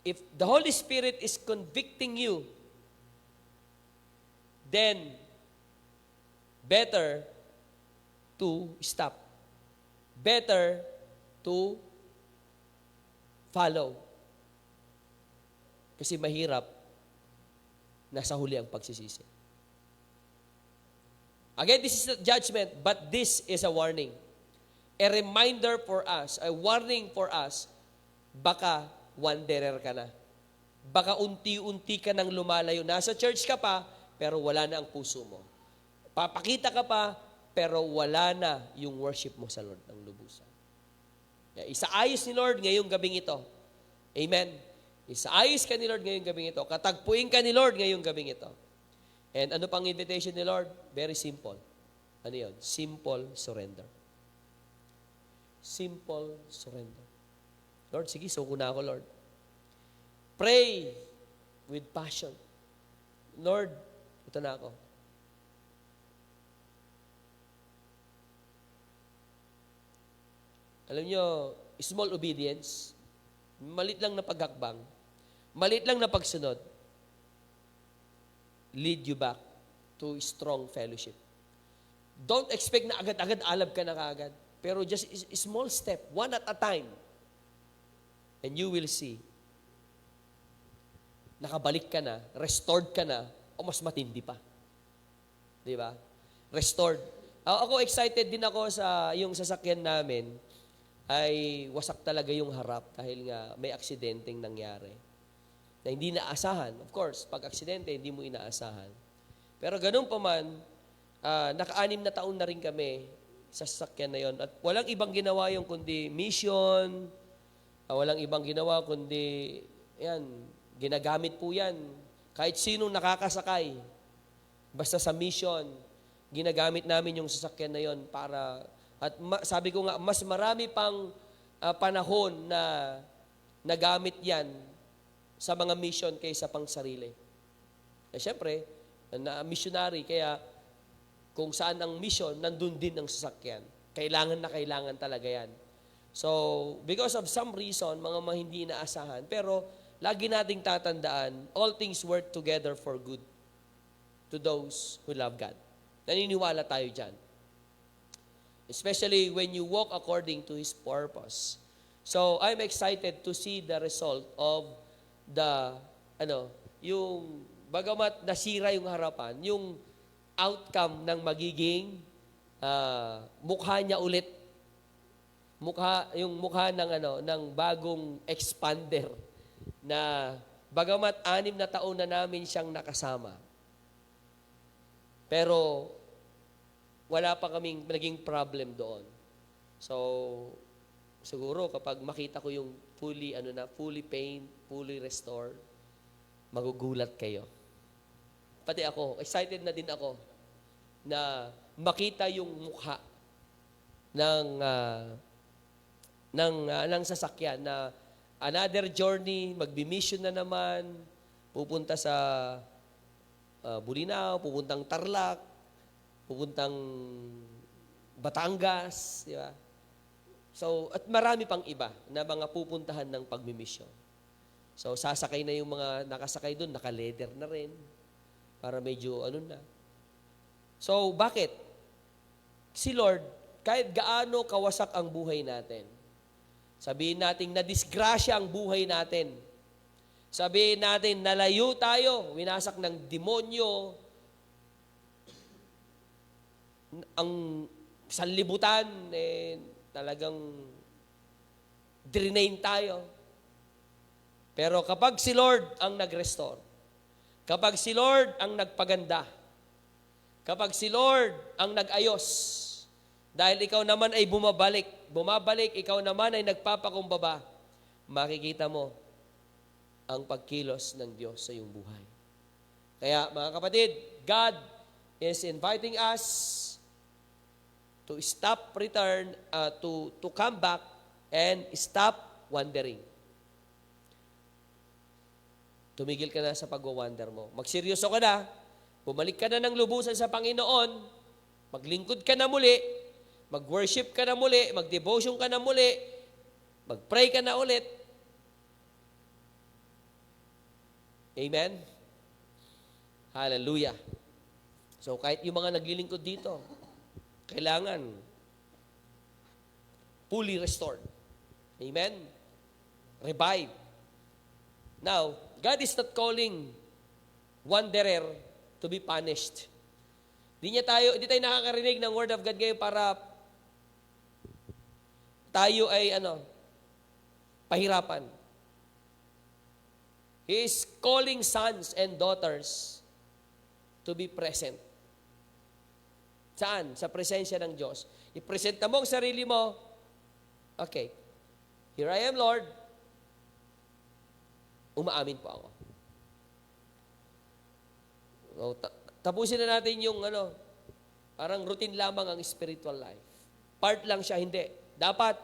Speaker 1: If the Holy Spirit is convicting you, then better to stop. Better to follow. Kasi mahirap, nasa huli ang pagsisisi. Again, this is a judgment, but this is a warning. A reminder for us, a warning for us, baka wanderer ka na. Baka unti-unti ka nang lumalayo. Nasa church ka pa, pero wala na ang puso mo. Papakita ka pa, pero wala na yung worship mo sa Lord ng lubusan. Isaayos ni Lord ngayong gabing ito. Amen. Isaayos ka ni Lord ngayong gabing ito. Katagpuin ka ni Lord ngayong gabing ito. And ano pang invitation ni Lord? Very simple. Ano yun? Simple surrender. Simple surrender. Lord, sige, suko na ako, Lord. Pray with passion. Lord, ito na ako. Alam nyo, small obedience, malit lang na paghakbang, malit lang na pagsunod, lead you back to strong fellowship. Don't expect na agad-agad alab ka na kaagad. Pero just a small step, one at a time. And you will see, nakabalik ka na, restored ka na, o mas matindi pa. Di ba? Restored. Ako excited din ako sa yung sasakyan namin, ay wasak talaga yung harap dahil nga may aksidenteng nangyari. Na hindi naasahan. Of course, pag aksidente, hindi mo inaasahan. Pero ganun pa man, naka-6 na taon na rin kami sa sasakyan na yon. At walang ibang ginawa yung kundi mission, walang ibang ginawa kundi, yan, ginagamit po yan. Kahit sinong nakakasakay, basta sa mission, ginagamit namin yung sasakyan na yon para, at sabi ko nga, mas marami pang panahon na nagamit yan sa mga mission kaysa pang sarili. Eh, syempre, na missionary, kaya kung saan ang mission, nandun din ang sasakyan. Kailangan na kailangan talaga yan. So, because of some reason, mga hindi inaasahan, pero lagi nating tatandaan, all things work together for good to those who love God. Naniniwala tayo dyan. Especially when you walk according to His purpose. So, I'm excited to see the result of the, yung, bagamat nasira yung harapan, yung outcome ng magiging mukha niya ulit. Yung mukha ng bagong expander na bagamat 6 na taon na namin siyang nakasama. Pero wala pa kaming naging problem doon. So, siguro kapag makita ko yung fully paint, fully restored, magugulat kayo. Pati ako, excited na din ako na makita yung mukha ng sasakyan na another journey, magbi-mission na naman, pupunta sa Bolinao, pupuntang Tarlac, pupuntang Batangas, di ba? So, at marami pang iba na mga pupuntahan ng pagmi-mission. So, sasakay na yung mga nakasakay doon, naka-leather na rin, para medyo na. So, bakit? Si Lord, kahit gaano kawasak ang buhay natin, sabihin natin na disgrasya ang buhay natin, sabihin natin nalayo tayo, winasak ng demonyo, ang sanlibutan, talagang drain tayo. Pero kapag si Lord ang nag-restore, kapag si Lord ang nagpaganda, kapag si Lord ang nag-ayos, dahil ikaw naman ay bumabalik, ikaw naman ay nagpapakumbaba, makikita mo ang pagkilos ng Diyos sa iyong buhay. Kaya mga kapatid, God is inviting us to stop to come back and stop wandering. Tumigil ka na sa pagwawander mo. Magseryoso ka na, bumalik ka na ng lubusan sa Panginoon, maglingkod ka na muli, mag-worship ka na muli, mag-devotion ka na muli, mag-pray ka na ulit. Amen? Hallelujah. So kahit yung mga naglilingkod dito, kailangan fully restored. Amen? Revive. Now, God is not calling wanderer to be punished. Hindi tayo nakakarinig ng Word of God ngayon para tayo ay pahirapan. He is calling sons and daughters to be present. Saan? Sa presensya ng Diyos. I-presenta mo ang sarili mo. Okay. Here I am, Lord. Umaamin po ako. So, tapusin na natin yung parang routine lamang ang spiritual life. Part lang siya, hindi. Dapat,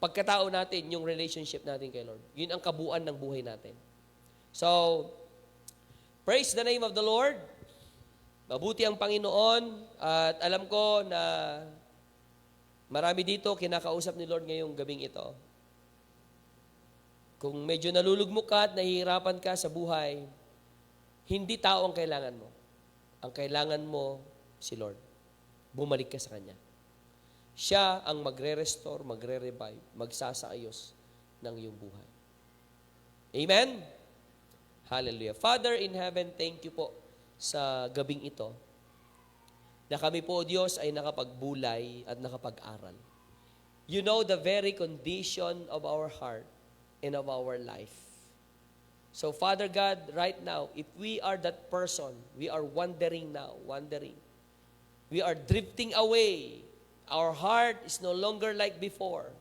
Speaker 1: pagkatao natin, yung relationship natin kay Lord. Yun ang kabuuan ng buhay natin. So, praise the name of the Lord. Mabuti ang Panginoon. At alam ko na marami dito kinakausap ni Lord ngayong gabing ito. Kung medyo nalulugmok ka at nahihirapan ka sa buhay, hindi tao ang kailangan mo. Ang kailangan mo, si Lord. Bumalik ka sa Kanya. Siya ang magre-restore, magre-revive, magsasaayos ng iyong buhay. Amen? Hallelujah. Father in heaven, thank you po sa gabing ito na kami po, Diyos, ay nakapagbulay at nakapag-aral. You know the very condition of our heart and of our life. So, Father God, right now, if we are that person, we are wandering now, We are drifting away. Our heart is no longer like before.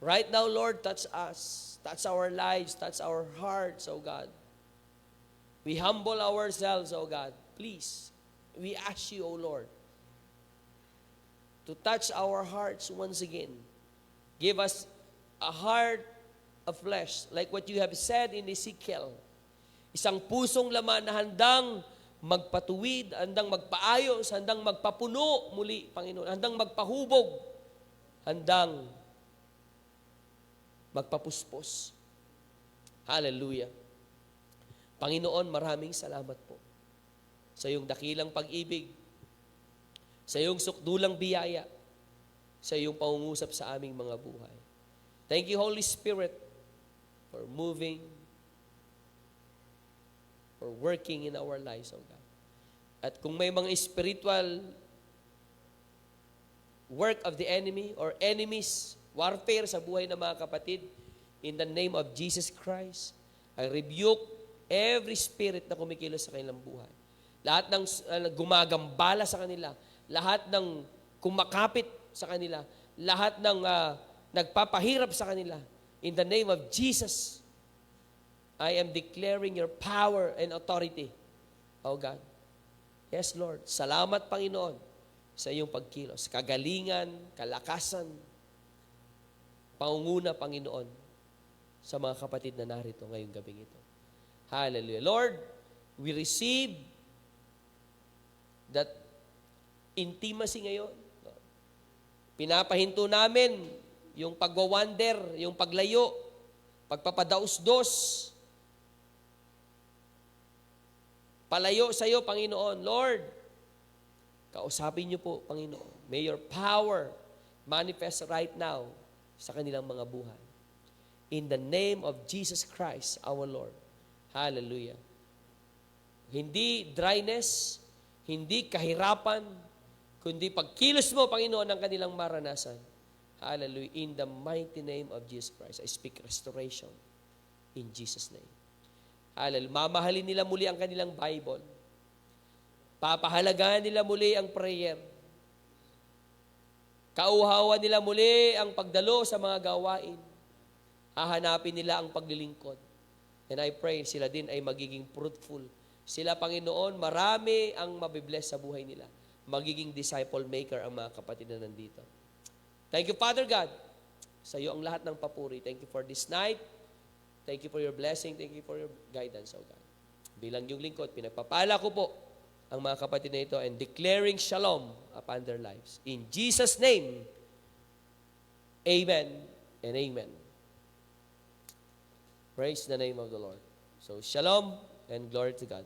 Speaker 1: Right now, Lord, touch us. Touch our lives. Touch our hearts, O God. We humble ourselves, O God. Please, we ask you, O Lord, to touch our hearts once again. Give us a heart of flesh, like what you have said in Ezekiel. Isang pusong laman na handang magpatuwid, handang magpaayos, handang magpapuno muli, Panginoon, handang magpahubog, handang magpapuspos. Hallelujah. Panginoon, maraming salamat po sa iyong dakilang pag-ibig, sa iyong sukdulang biyaya, sa iyong pangungusap sa aming mga buhay. Thank you, Holy Spirit, for moving, for working in our lives, O God. At kung may mga spiritual work of the enemy or enemies, warfare sa buhay ng mga kapatid, in the name of Jesus Christ, I rebuke every spirit na kumikilos sa kanilang buhay. Lahat ng gumagambala sa kanila, lahat ng kumakapit sa kanila, lahat ng nagpapahirap sa kanila, in the name of Jesus, I am declaring your power and authority, O God. Yes, Lord. Salamat, Panginoon, sa iyong pagkilos. Kagalingan, kalakasan, pangunguna, Panginoon, sa mga kapatid na narito ngayong gabing ito. Hallelujah. Lord, we receive that intimacy ngayon. Pinapahinto namin yung pagwawander, yung paglayo, pagpapadaos-dos, palayo sa iyo, Panginoon. Lord, kausapin niyo po, Panginoon. May your power manifest right now sa kanilang mga buhay. In the name of Jesus Christ, our Lord. Hallelujah. Hindi dryness, hindi kahirapan, kundi pagkilos mo, Panginoon, ang kanilang maranasan. Hallelujah. In the mighty name of Jesus Christ, I speak restoration in Jesus' name. Hallelujah. Mamahalin nila muli ang kanilang Bible. Papahalagaan nila muli ang prayer. Kauhawan nila muli ang pagdalo sa mga gawain. Hahanapin nila ang paglilingkod. And I pray sila din ay magiging fruitful. Sila, Panginoon, marami ang mabibless sa buhay nila. Magiging disciple maker ang mga kapatid na nandito. Thank you, Father God. Sa iyo ang lahat ng papuri. Thank you for this night. Thank you for your blessing. Thank you for your guidance, O God. Bilang yung lingkod, pinagpapala ko po ang mga kapatid na ito and declaring shalom upon their lives. In Jesus' name, amen and amen. Praise the name of the Lord. So, shalom and glory to God.